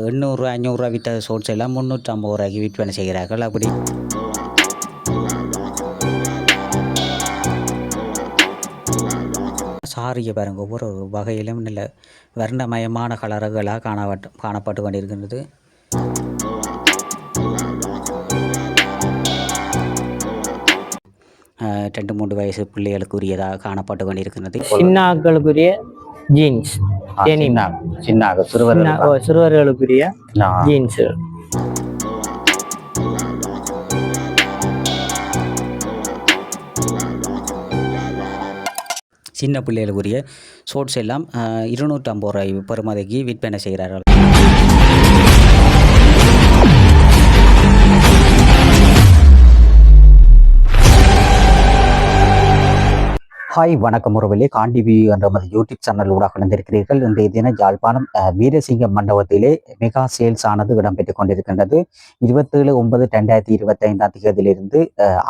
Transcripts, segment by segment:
800 500 விற்ற ஷோர்ட்ஸ் எல்லாம் 350 ரூபாய்க்கு விற்பனை செய்கிறார்கள். அப்படி சாரியை பாருங்க, ஒவ்வொரு வகையிலும் நல்ல வர்ணமயமான கலர்களாக காணப்பட்டு கொண்டிருக்கின்றது. ரெண்டு 3 வயசு பிள்ளைகளுக்குரியதாக காணப்பட்டு கொண்டிருக்கிறது. சின்னாக்களுக்குரிய ஜீன்ஸ், சிறுவர்களுக்குரிய ஜீன்ஸ். சின்ன பிள்ளைகளுக்குரிய ஷோர்ட்ஸ் எல்லாம் 250 ரூபாய் பெறுமதிக்கு விற்பனை செய்கிறார்கள். ஹாய், வணக்கம் உறவுகளே. காண்டிவி என்ற நமது யூடியூப் சேனல் ஊடாக கலந்திருக்கிறீர்கள். இன்றைய தினம் யாழ்ப்பாணம் வீரசிங்க மண்டபத்திலே மெகா சேல்ஸ் ஆனது இடம்பெற்றுக் கொண்டிருக்கின்றது. 27/9/2025 தேதியிலிருந்து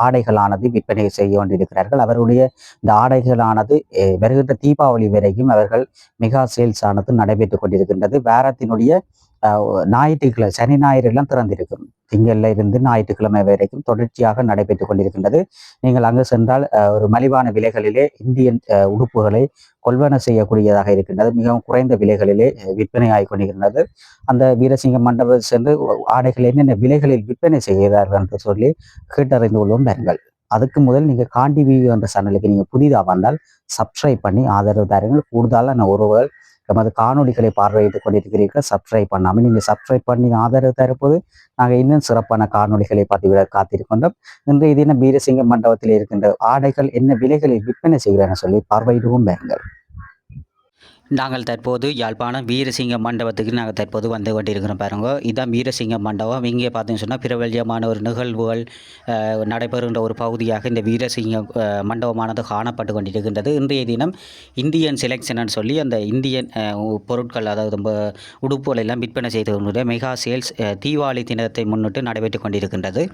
ஆடைகளானது விற்பனை செய்ய கொண்டிருக்கிறார்கள். அவருடைய இந்த ஆடைகளானது வருகின்ற தீபாவளி வரைக்கும் அவர்கள் மெகா சேல்ஸ் ஆனது நடைபெற்றுக் கொண்டிருக்கின்றது. வாரத்தினுடைய ஞாயிற்றுக்கிழமை, சனி ஞாயிறு எல்லாம் திறந்திருக்கும். திங்கள்ல இருந்து ஞாயிற்றுக்கிழமை வரைக்கும் தொடர்ச்சியாக நடைபெற்றுக் கொண்டிருக்கின்றது. நீங்கள் அங்கு சென்றால் ஒரு மலிவான விலைகளிலே இந்தியன் உடுப்புகளை கொள்வன செய்யக்கூடியதாக இருக்கின்றது. மிகவும் குறைந்த விலைகளிலே விற்பனை ஆகி கொண்டிருக்கின்றது. அந்த வீரசிங்க மண்டபம் சென்று ஆடைகள் என்னென்ன விலைகளில் விற்பனை செய்கிறார்கள் என்று சொல்லி கேட்டறிந்து கொள்வோம் பாருங்கள். அதுக்கு முதல் நீங்கள் காண்டிவி என்ற சேனலுக்கு நீங்கள் புதிதாக வந்தால் சப்ஸ்கிரைப் பண்ணி ஆதரவு தாருங்கள். கூடுதலான உறவுகள் நமது காணொலிகளை பார்வையிட்டுக் கொண்டிருக்கிறீர்கள். சப்ஸ்கிரைப் பண்ணாமல் நீங்கள் சப்ஸ்கிரைப் பண்ணி ஆதரவு தரப்போது நாங்கள் இன்னும் சிறப்பான காணொலிகளை பார்த்து காத்திருக்கின்றோம். இன்றைய தினம் வீரசிங்க மண்டபத்தில் இருக்கின்ற ஆடைகள் என்ன விலைகளில் விற்பனை செய்கிறார்கள் சொல்லி பார்வையிடுவோம் பாருங்கள். நாங்கள் தற்போது யாழ்ப்பாணம் வீரசிங்க மண்டபத்துக்கு நாங்கள் தற்போது வந்து கொண்டிருக்கிறோம் பாருங்க. இதுதான் வீரசிங்க மண்டபம். இங்கே பார்த்தீங்கன்னு சொன்னால் பிரபல்யமான ஒரு நிகழ்வுகள் நடைபெறுகின்ற ஒரு பகுதியாக இந்த வீரசிங்க மண்டபமானது காணப்பட்டு கொண்டிருக்கின்றது. இன்றைய தினம் இந்தியன் செலெக்ஷன் சொல்லி அந்த இந்தியன் பொருட்கள், அதாவது உடுப்புகள் எல்லாம் விற்பனை செய்து கொண்டு மெகா சேல்ஸ் தீபாவளி தினத்தை முன்னிட்டு நடைபெற்று கொண்டிருக்கின்றது.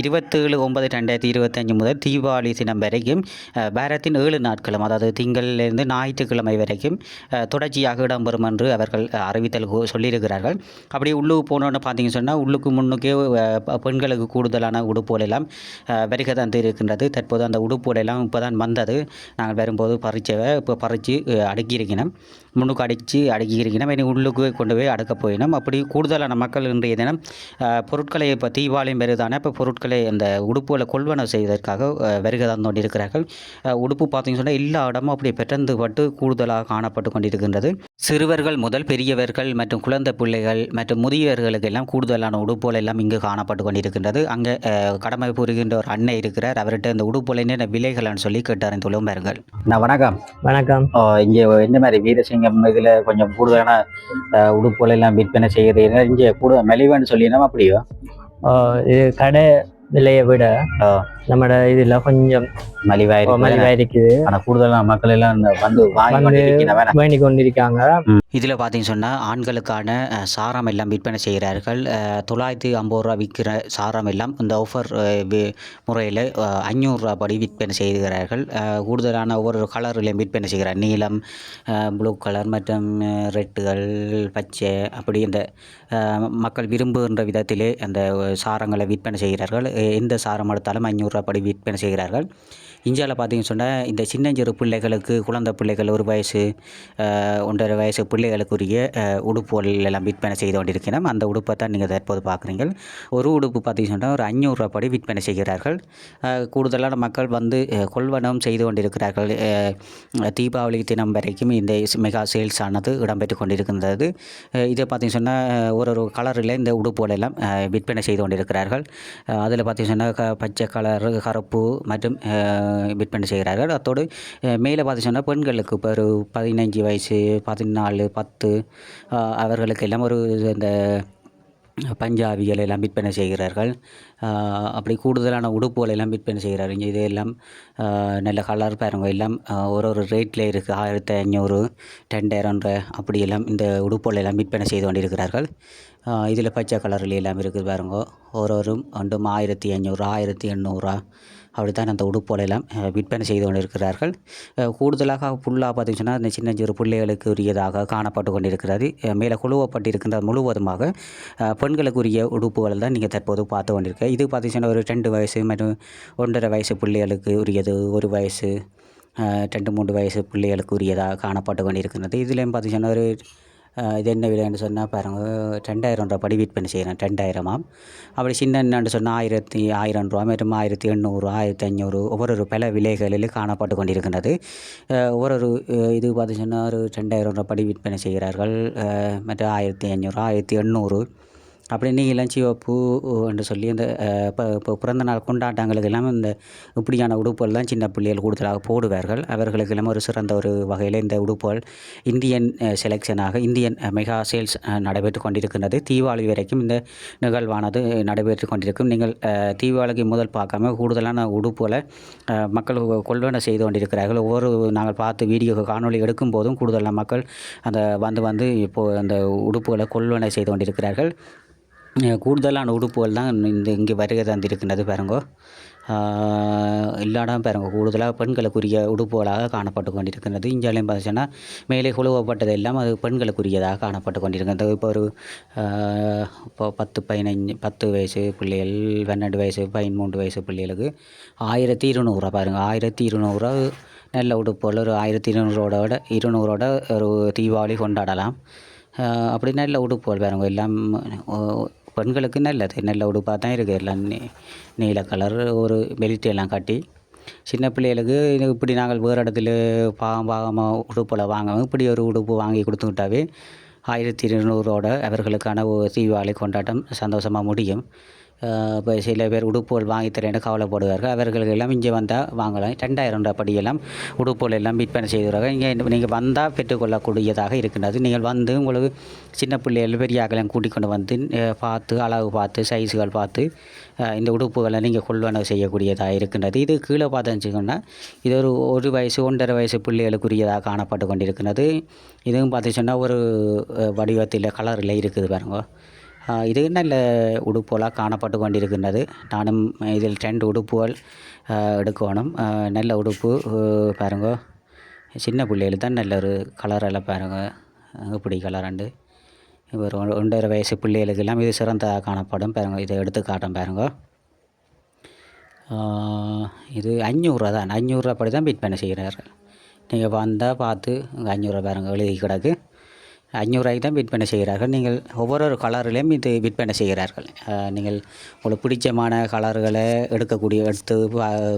27/9/2025 முதல் தீபாவளி தினம் வரைக்கும் வாரத்தின் 7 நாட்களும், அதாவது திங்களிலிருந்து ஞாயிற்றுக்கிழமை வரைக்கும் தொடர்ச்சியாக இடம்பெறும் என்று அவர்கள் அறிவித்தல் சொல்லியிருக்கிறார்கள். அப்படி உள்ளுக்கு போனோன்னு பார்த்தீங்கன்னு சொன்னால் உள்ளுக்கு முன்னுக்கே பெண்களுக்கு கூடுதலான உடுப்புகள் எல்லாம் வருகை தந்து இருக்கின்றது. தற்போது அந்த உடுப்புகள் எல்லாம் இப்போ தான் வந்தது. நாங்கள் வரும்போது இப்போ பறித்து அடுக்கியிருக்கணும், முன்னுக்கு அடுக்கியிருக்கணும். இனி உள்ளுக்கு கொண்டு போய் அடுக்க போயினோம். அப்படி கூடுதலான மக்கள் இன்றைய தினம் பொருட்களை இப்போ தீபாவளியும் வருதானே இப்போ பொருட்களை அந்த உடுப்புகளை கொள்வனவு செய்வதற்காக வருகை தந்து கொண்டிருக்கிறார்கள். உடுப்பு பார்த்தீங்கன்னு சொன்னால் எல்லா இடமும் அப்படி பெற்றந்து பட்டு கூடுதலாக காணப்பட்டு கொண்டிருக்கின்றது. சிறுவர்கள் முதல் பெரியவர்கள் மற்றும் குழந்தை பிள்ளைகள் மற்றும் முதியவர்களுக்கு எல்லாம் கூடுதலான உடுப்புகள் எல்லாம் இங்கு காணப்பட்டு கொண்டிருக்கின்றது. அங்கே கடமை புரிகின்ற ஒரு அன்னை இருக்கிறார். அவர்கிட்ட இந்த உடுப்புகள் என்ன விலைகள்னு சொல்லி கேட்டறிந்துள்ளோம் பாருங்கள். வணக்கம். வணக்கம். இங்கே இந்த மாதிரி வீரசிங்கம் இதில் கொஞ்சம் கூடுதலான உடுப்புகள் எல்லாம் விற்பனை செய்கிறீங்க. இங்கே கூடுதல் மலிவான்னு சொல்லினோம். அப்படியோ இது கடை விலையை விட நம்மட இதுல கொஞ்சம் மலிவாயிருக்குது. ஆனால் கூடுதலான மக்கள் எல்லாம் வந்து வாங்கி கொண்டிருக்காங்க. இதில் பார்த்தீங்கன்னு சொன்னால் ஆண்களுக்கான சாரம் எல்லாம் விற்பனை செய்கிறார்கள். 950 ரூபா விற்கிற சாரம் எல்லாம் இந்த ஆஃபர் முறையில் 500 ரூபா படி விற்பனை செய்கிறார்கள். கூடுதலான ஒவ்வொரு கலர்லையும் விற்பனை செய்கிறார். நீலம், ப்ளூ கலர் மற்றும் ரெட்டுகள், பச்சை, அப்படி இந்த மக்கள் விரும்புகின்ற விதத்திலே அந்த சாரங்களை விற்பனை செய்கிறார்கள். எந்த சாரம் எடுத்தாலும் 500 ரூபா படி விற்பனை செய்கிறார்கள். இந்தியாவில் பார்த்தீங்கன்னு சொன்னால் இந்த சின்னஞ்சிறு பிள்ளைகளுக்கு, குழந்தை பிள்ளைகள் 1 வயசு 1.5 வயசு பிள்ளைகளுக்குரிய உடுப்புகள் எல்லாம் விற்பனை செய்து கொண்டிருக்கிறோம். அந்த உடுப்பை தான் நீங்கள் தற்போது பார்க்குறீங்க. ஒரு உடுப்பு பார்த்தீங்கன்னு சொன்னால் ஒரு 500 ரூபா படி விற்பனை செய்கிறார்கள். கூடுதலான மக்கள் வந்து கொள்வனம் செய்து கொண்டிருக்கிறார்கள். தீபாவளி தினம் வரைக்கும் இந்த மெகா சேல்ஸ் ஆனது இடம்பெற்று கொண்டிருக்கின்றது. இதை பார்த்தீங்கன்னு சொன்னால் ஒரு கலரில் இந்த உடுப்புகள் எல்லாம் விற்பனை செய்து கொண்டிருக்கிறார்கள். அதில் பார்த்தீங்கன்னு சொன்னால் பச்சை கலர், கருப்பு மற்றும் விற்பனை செய்கிறார்கள். அத்தோடு மேலே பார்த்து சொன்னால் பெண்களுக்கு இப்போ ஒரு 15 வயசு, 14, 10 அவர்களுக்கு எல்லாம் ஒரு இந்த பஞ்சாபிகள் எல்லாம் விற்பனை செய்கிறார்கள். அப்படி கூடுதலான உடுப்புகள் எல்லாம் விற்பனை செய்கிறார்கள். இது எல்லாம் நல்ல கலர் பாருங்க, எல்லாம் ஒரு ரேட்டில் இருக்குது. 1500, 2000 அப்படியெல்லாம் இந்த உடுப்புகள் எல்லாம் விற்பனை செய்து கொண்டிருக்கிறார்கள். இதில் பச்சை கலரில் எல்லாம் இருக்குது பாருங்க. ஒரு ஒன்றும் 1500, 1800 அப்படித்தான் அந்த உடுப்புகள் எல்லாம் விற்பனை செய்து கொண்டு இருக்கிறார்கள். கூடுதலாக ஃபுல்லாக பார்த்தீங்கன்னா அந்த சின்ன சிறு பிள்ளைகளுக்கு உரியதாக காணப்பட்டு கொண்டிருக்கிறது. மேலே குழுவப்பட்டிருக்கின்ற முழுவதுமாக பெண்களுக்குரிய உடுப்புகள் தான் நீங்கள் தற்போது பார்த்து கொண்டிருக்க. இது பார்த்தீங்கன்னா ஒரு 2 வயசு மற்றும் 1.5 வயசு பிள்ளைகளுக்கு உரியது, 1 வயசு 2, 3 வயசு பிள்ளைகளுக்கு உரியதாக காணப்பட்டு கொண்டிருக்கிறது. இதுலேயும் பார்த்தீங்கன்னா ஒரு இது என்ன விலைன்னு சொன்னால் பாருங்க, 2000 படி விற்பனை செய்கிறேன். 2000ஆம். அப்படி சின்ன என்னன்னு சொன்னால் 1000 ரூபா மற்றும் 1800, 1500 ஒவ்வொரு பல விலைகளில் காணப்பட்டு கொண்டிருக்கின்றது. ஒவ்வொரு இது பார்த்தீங்கன்னா ஒரு 2000 படி விற்பனை செய்கிறார்கள். மற்ற 1500, 1800 அப்படி நீலம் சிவப்பு என்று சொல்லி அந்த இப்போ பிறந்தநாள் கொண்டாட்டங்களுக்கு எல்லாம் இந்த இப்படியான உடுப்புகள் தான் சின்ன பிள்ளைகள் கூடுதலாக போடுவார்கள். அவர்களுக்கு எல்லாம் ஒரு சிறந்த ஒரு வகையில் இந்த உடுப்புகள் இந்தியன் செலெக்ஷனாக இந்தியன் மெகா சேல்ஸ் நடைபெற்று கொண்டிருக்கின்றது. தீபாவளி வரைக்கும் இந்த நிகழ்வானது நடைபெற்று கொண்டிருக்கும். நீங்கள் தீபாவளிக்கு முதல் பார்க்காம கூடுதலான உடுப்புகளை மக்கள் கொள்வனை செய்து கொண்டிருக்கிறார்கள். ஒவ்வொரு நாங்கள் பார்த்து வீடியோ காணொலி எடுக்கும் போதும் கூடுதலான மக்கள் அந்த வந்து இப்போது அந்த உடுப்புகளை கொள்வனை செய்து கொண்டிருக்கிறார்கள். கூடுதலான உடுப்புகள் தான் இங்கே வருகை தந்திருக்கின்றது பாருங்க. எல்லா இடம் பாருங்க, கூடுதலாக பெண்களுக்குரிய உடுப்புகளாக காணப்பட்டு கொண்டிருக்கின்றது. இந்தியாவிலையும் பார்த்தீங்கன்னா மேலே குழுவப்பட்டது எல்லாம் அது பெண்களுக்குரியதாக காணப்பட்டு கொண்டிருக்கின்றது. இப்போ ஒரு இப்போ 10, 15, 10 வயசு பிள்ளைகள், 12 வயசு, 13 வயசு பிள்ளைகளுக்கு 1200 பாருங்கள். 1200 நல்ல உடுப்புகள். ஒரு 1200 ஒரு தீபாவளி கொண்டாடலாம். அப்படி நல்ல உடுப்புகள் பாருங்க. எல்லாம் பெண்களுக்கு நல்ல உடுப்பாக தான் இருக்குது. எல்லாம் நீல கலர் ஒரு பெல்ட் எல்லாம் கட்டி சின்ன பிள்ளைகளுக்கு இப்படி நாங்கள் வேறு இடத்துல பாகமாக உடுப்பில் வாங்குவோம். இப்படி ஒரு உடுப்பு வாங்கி கொடுத்துக்கிட்டாவே 1200 அவர்களுக்கான ஒரு தீபாவளி கொண்டாட்டம் சந்தோஷமாக முடியும். இப்போ சில பேர் உடுப்புகள் வாங்கி தரேன்னு கவலைப்படுவார்கள். அவர்களுக்கு எல்லாம் இங்கே வந்தால் வாங்கலாம். 2000 படியெல்லாம் உடுப்புகள் எல்லாம் விற்பனை செய்கிறார்கள். இங்கே நீங்கள் வந்தால் பெற்றுக்கொள்ளக்கூடியதாக இருக்கின்றது. நீங்கள் வந்து உங்களுக்கு சின்ன பிள்ளைகள் பெரியாக்களையும் கூட்டிக் கொண்டு வந்து பார்த்து அளவு பார்த்து சைஸுகள் பார்த்து இந்த உடுப்புகளை நீங்கள் கொள்வனவு செய்யக்கூடியதாக இருக்கின்றது. இது கீழே பார்த்துச்சுங்கன்னா இது ஒரு வயசு 1.5 வயசு பிள்ளைகளுக்குரியதாக காணப்பட்டு கொண்டிருக்கின்றது. இதுவும் பார்த்துச்சுன்னா ஒரு வடிவத்தில் கலரில் இருக்குது பாருங்க. இது நல்ல உடுப்புகளாக காணப்பட்டு கொண்டிருக்கின்றது. நானும் இதில் 2 உடுப்புகள் எடுக்கணும். நல்ல உடுப்பு பாருங்க. சின்ன பிள்ளைகளுக்கு தான் நல்ல ஒரு கலரெல்லாம் பாருங்கள் இப்படி கலராண்டு. இப்போ 1.5 வயசு பிள்ளைகளுக்கெல்லாம் இது சிறந்ததாக காணப்படும் பாருங்கள். இதை எடுத்து காட்டும் பாருங்க. இது 500 தான். 500 படி தான் விற்பனை செய்கிறார்கள். நீங்கள் வந்தால் பார்த்து 500 பாருங்கள் எழுதி கிடக்கு. 500 தான் விற்பனை செய்கிறார்கள். நீங்கள் ஒவ்வொரு கலர்லேயும் இது விற்பனை செய்கிறார்கள். நீங்கள் உங்களுக்கு பிடிச்சமான கலர்களை எடுத்து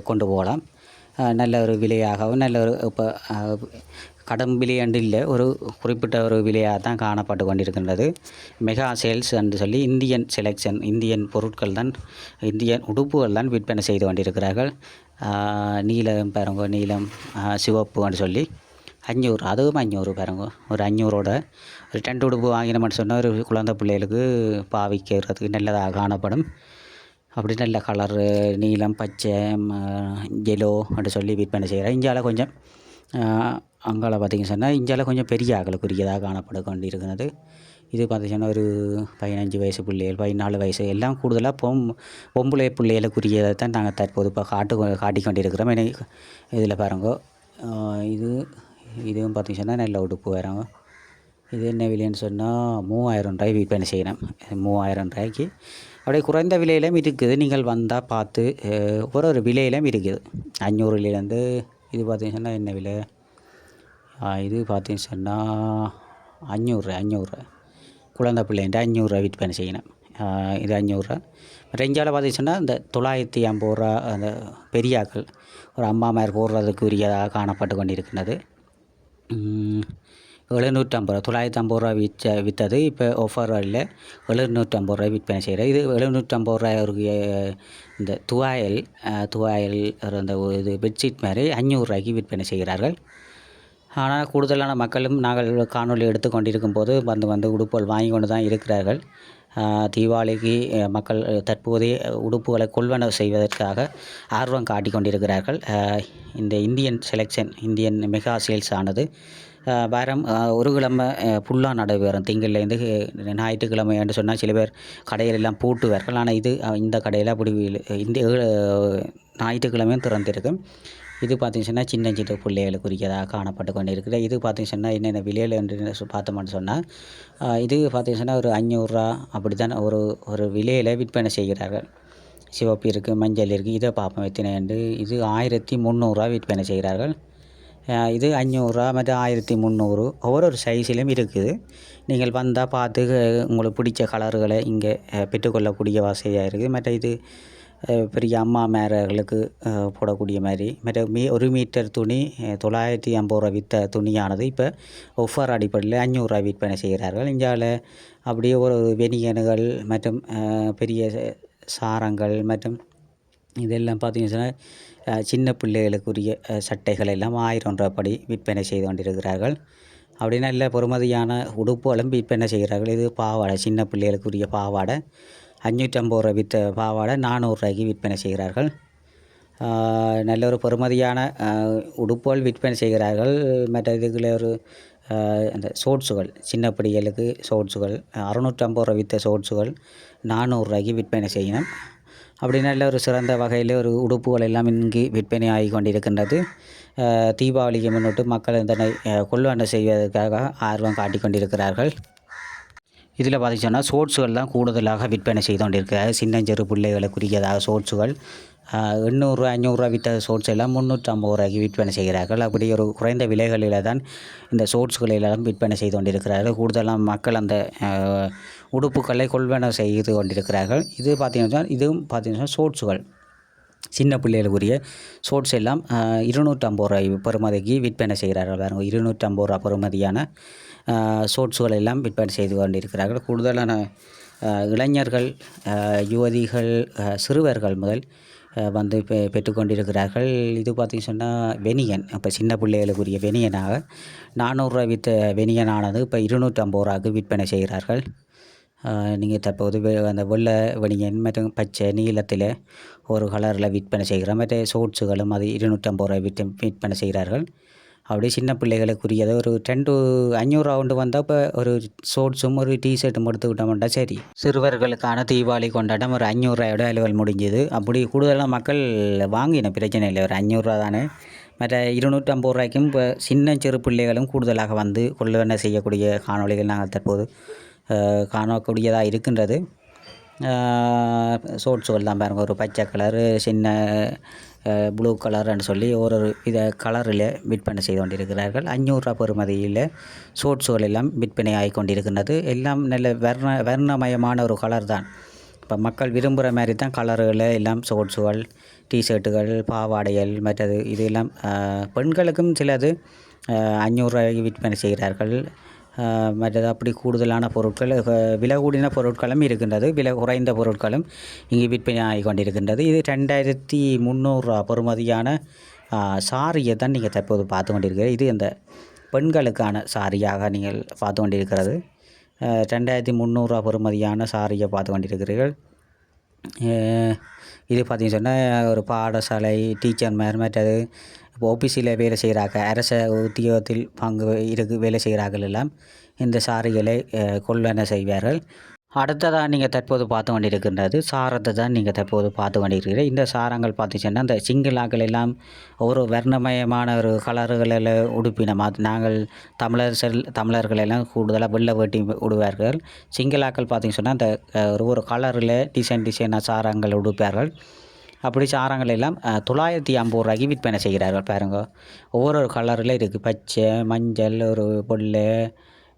கொண்டு போகலாம். நல்ல ஒரு விலையாகவும் நல்ல ஒரு இப்போ கடும் விலையாண்டு இல்லை, ஒரு குறிப்பிட்ட ஒரு விலையாக தான் காணப்பட்டு கொண்டிருக்கின்றது. மெகா சேல்ஸ் என்று சொல்லி இந்தியன் செலெக்ஷன், இந்தியன் பொருட்கள் தான், இந்தியன் உடுப்புகள் தான் விற்பனை செய்து கொண்டிருக்கிறார்கள். நீலம் பாருங்க, நீலம் சிவப்பு என்று சொல்லி 500, அதுவும் 500 பாருங்க. ஒரு 500 ஒரு 2 உடுப்பு வாங்கினோம்னு சொன்னால் ஒரு குழந்தை பிள்ளைகளுக்கு பாவிக்கிறதுக்கு நல்லதாக காணப்படும். அப்படி நல்ல கலரு நீலம், பச்சை, எல்லோ அப்படி சொல்லி விற்பனை செய்கிறேன். இந்தியாவில் கொஞ்சம் அங்கால பார்த்திங்கன்னு சொன்னால் இந்தியாவில் கொஞ்சம் பெரிய ஆக்களுக்குரியதாக காணப்பட கொண்டிருக்கிறது. இது பார்த்திங்கன்னா ஒரு 15 வயசு பிள்ளைகள், 14 வயசு எல்லாம் கூடுதலாக பொம்பளை பிள்ளைகளுக்குரியதை தான் நாங்கள் தற்போது இப்போ காட்டி கொண்டிருக்கிறோம். இதில் பாருங்க. இதுவும் பார்த்திங்கன்னா நல்ல உடுப்பு வராங்க. இது என்ன விலைன்னு சொன்னால் 3000 ரூபாய் விற்பனை செய்யணும். 3000 ரூபாய்க்கு அப்படியே குறைந்த விலையிலும் இருக்குது. நீங்கள் வந்தால் பார்த்து ஒரு விலையிலும் இருக்குது. 500லேருந்து இது பார்த்திங்கன்னா என்ன விலை, இது பார்த்திங்கன்னு சொன்னால் 500 குழந்தை பிள்ளைன்ட்டு 500 விற்பனை செய்யணும். இது 500. ரெஞ்சால் பார்த்திங்கன்னா இந்த 950 அந்த பெரியாக்கள் ஒரு அம்மாமார் போடுறதுக்கு உரியதாக காணப்பட்டு கொண்டிருக்கின்றது. 750 950 விற்றது. இப்போ ஆஃபர் இல்லை, 750 விற்பனை செய்கிறேன். இது 750 இந்த துவாயல் அந்த இது பெட்ஷீட் மாதிரி 500 விற்பனை செய்கிறார்கள். ஆனால் கூடுதலான மக்களும் நாங்கள் காணொலி எடுத்து கொண்டிருக்கும் போது வந்து உடுப்புகள் வாங்கி கொண்டு தான் இருக்கிறார்கள். தீபாவளிக்கு மக்கள் தற்போதைய உடுப்புகளை கொள்வனவு செய்வதற்காக ஆர்வம் காட்டி கொண்டிருக்கிறார்கள். இந்த Indian selection, Indian mega sales ஆனது வாரம் ஒரு கிழமை ஃபுல்லாக நடைபெறும். திங்கள்லேருந்து ஞாயிற்றுக்கிழமை என்று சொன்னால் சில பேர் கடைகள் எல்லாம் பூட்டுவார்கள். ஆனால் இது இந்த கடையில் அப்படி இந்த ஞாயிற்றுக்கிழமையும் திறந்திருக்கும். இது பார்த்தீங்கன்னா சின்ன சின்ன பிள்ளைகளுக்குரியதாக காணப்பட்டு கொண்டு இருக்குது. இது பார்த்தீங்கன்னா என்னென்ன விலையில் என்று பார்த்தோம்னு சொன்னால் இது பார்த்தீங்கன்னா ஒரு 500 அப்படி தான் ஒரு விலையில் விற்பனை செய்கிறார்கள். சிவப்பு இருக்குது, மஞ்சள் இருக்குது. இதை பார்ப்போம் எத்தனை என்று. இது 1300 விற்பனை செய்கிறார்கள். இது 500 மற்றும் 1300 ஒவ்வொரு சைஸிலும் இருக்குது. நீங்கள் வந்தால் பார்த்து உங்களுக்கு பிடிச்ச கலர்களை இங்கே பெற்றுக்கொள்ளக்கூடிய வசதியாக இருக்குது. மற்ற இது பெரிய அம்மா மேரர்களுக்கு போடக்கூடிய மாதிரி. மற்ற 1 மீட்டர் துணி 950 விற்ற துணியானது இப்போ ஒஃபர் அடிப்படையில் 500 விற்பனை செய்கிறார்கள். இந்தியாவில் அப்படியே ஒரு வெனியன்கள் மற்றும் பெரிய சாரங்கள் மற்றும் இதெல்லாம் பார்த்தீங்கன்னா சின்ன பிள்ளைகளுக்குரிய சட்டைகள் எல்லாம் 1000 ரூபா படி விற்பனை செய்து கொண்டிருக்கிறார்கள். அப்படி நல்ல பொறுமதியான உடுப்புகளும் விற்பனை செய்கிறார்கள். இது பாவாடை, சின்ன பிள்ளைகளுக்குரிய பாவாடை 550 ரூபா விற்ற பாவாடை 400 ரூபாய்க்கு விற்பனை செய்கிறார்கள். நல்ல ஒரு பொறுமதியான உடுப்புகள் விற்பனை செய்கிறார்கள். மற்ற இதுக்குள்ள ஒரு அந்த ஷோட்ஸுகள், சின்ன பிள்ளைகளுக்கு ஷோட்ஸுகள் 650 ரூபா விற்ற ஷோட்ஸுகள் 400 ரூபாய்க்கு விற்பனை செய்யணும். அப்படி நல்ல ஒரு சிறந்த வகையில் ஒரு உடுப்புகள் எல்லாம் இங்கு விற்பனை ஆகி கொண்டிருக்கின்றது. தீபாவளிக்கு முன்னிட்டு மக்கள் இதனை கொள்வனை செய்வதற்காக ஆர்வம் காட்டிக் கொண்டிருக்கிறார்கள். இதில் பார்த்தீங்கன்னா ஷோட்ஸுகள் தான் கூடுதலாக விற்பனை செய்து கொண்டிருக்கிறார்கள். சின்னஞ்சிறு பிள்ளைகளுக்குரியதாக ஷோட்ஸுகள் 800 500 விற்ற ஷோட்ஸ் எல்லாம் 350 ரூபாய்க்கு விற்பனை செய்கிறார்கள். அப்படி ஒரு குறைந்த விலைகளில் தான் இந்த ஷோட்ஸ்களெல்லாம் விற்பனை செய்து கொண்டிருக்கிறார்கள். கூடுதலாக மக்கள் அந்த உடுப்புகளை கொள்வனை செய்து கொண்டிருக்கிறார்கள். இதுவும் பார்த்தீங்கன்னா ஷோட்ஸுகள், சின்ன பிள்ளைகளுக்குரிய ஷோட்ஸ் எல்லாம் 250 ரூபாய் பெறுமதிக்கு விற்பனை செய்கிறார்கள். பாருங்கள், 250 ரூபா பெறுமதியான ஷோட்ஸுகள் எல்லாம் விற்பனை செய்து கொண்டிருக்கிறார்கள். கூடுதலான இளைஞர்கள், யுவதிகள், சிறுவர்கள் முதல் வந்து பெற்றுக்கொண்டிருக்கிறார்கள். இது பார்த்திங்கன்னா வெனியன், இப்போ சின்ன பிள்ளைகளுக்குரிய வெனியனாக 400 ரூபா விற்ற வெனியனானது இப்போ 250 ரூபாய்க்கு விற்பனை செய்கிறார்கள். நீங்கள் தற்போது அந்த வெள்ளை வெனியன் மற்றும் பச்சை நீளத்தில் ஒரு கலரில் விற்பனை செய்கிறோம். மற்ற ஷோட்ஸுகளும் அது 250 ரூபாய் விற்பனை செய்கிறார்கள். அப்படியே சின்ன பிள்ளைகளுக்குரியதை ஒரு 10 to 500 ரவுண்டு வந்தால் இப்போ ஒரு ஷோட்ஸும் ஒரு டிஷர்ட்டும் எடுத்துக்கிட்டோம்னா சரி. சிறுவர்களுக்கான தீபாவளி கொண்டாட்டம் ஒரு 500 ரூபாயோட அலுவல் முடிஞ்சுது. அப்படி கூடுதலாக மக்கள் வாங்கின பிரச்சனை இல்லை, ஒரு 500 ரூபா தானே. மற்ற 250 ரூபாய்க்கும் இப்போ சின்ன சிறு பிள்ளைகளும் கூடுதலாக வந்து கொள்வனை செய்யக்கூடிய காணொளிகள் நாங்கள் தற்போது காணக்கூடியதாக இருக்கின்றது. ஷோட்ஸுகள் தான் பாருங்கள், ஒரு பச்சை கலரு, சின்ன ப்ளூ கலர்னு சொல்லி ஒரு இதை கலரில் விற்பனை செய்து கொண்டிருக்கிறார்கள். 500 ரூபா பெறுமதியில் ஷோட்ஸுகள் எல்லாம் விற்பனை ஆகி கொண்டிருக்கின்றது. எல்லாம் நல்ல வர்ணமயமான ஒரு கலர் தான். இப்போ மக்கள் விரும்புகிற மாதிரி தான் கலர்களை எல்லாம் ஷோட்ஸுகள், டிஷர்ட்டுகள், பாவாடைகள், மற்றது இது எல்லாம் பெண்களுக்கும் சிலது 500 ரூபாய்க்கு விற்பனை செய்கிறார்கள். மற்றது அப்படி கூடுதலான பொருட்கள், விலை கூடின பொருட்களும் இருக்கின்றது, விலை குறைந்த பொருட்களும் இங்கே விற்பனை ஆகி கொண்டிருக்கின்றது. இது 2300 ரூபா பெறுமதியான சாரியை தான் நீங்கள் தற்போது பார்த்து கொண்டிருக்கிறீர்கள். இது இந்த பெண்களுக்கான சாரியாக நீங்கள் பார்த்து கொண்டிருக்கிறது. 2300 ரூபா பெறுமதியான சாரியை பார்த்து கொண்டிருக்கிறீர்கள். இது பார்த்திங்கன்னு சொன்னால் ஒரு பாடசாலை டீச்சர் மற்றது இப்போ ஆஃபீஸில் வேலை செய்கிறாங்க, அரச உத்தியோகத்தில் வேலை செய்கிறார்கள் எல்லாம் இந்த சாரிகளை கொள்வனை செய்வார்கள். அடுத்ததாக நீங்கள் தற்போது பார்த்து கொண்டிருக்கின்றது சாரத்தை தான் நீங்கள் தற்போது பார்த்து கொண்டிருக்கிறீர்கள். இந்த சாரங்கள் பார்த்துச்சுன்னா இந்த சிங்கிளாக்கள் எல்லாம் ஒரு வர்ணமயமான ஒரு கலர்களில் உடுப்பின நாங்கள் தமிழர்கள் எல்லாம் கூடுதலாக வெள்ளை வேட்டி உடுவார்கள். சிங்கிளாக்கள் பார்த்திங்க சொன்னால் அந்த ஒரு கலரில் டிசைனாக சாரங்கள் உடுப்பார்கள். அப்படி சாரங்கள் எல்லாம் 950 ரூபாய்க்கு விற்பனை செய்கிறார்கள். பாருங்கள், ஒவ்வொரு கலரில் இருக்குது, பச்சை, மஞ்சள், ஒரு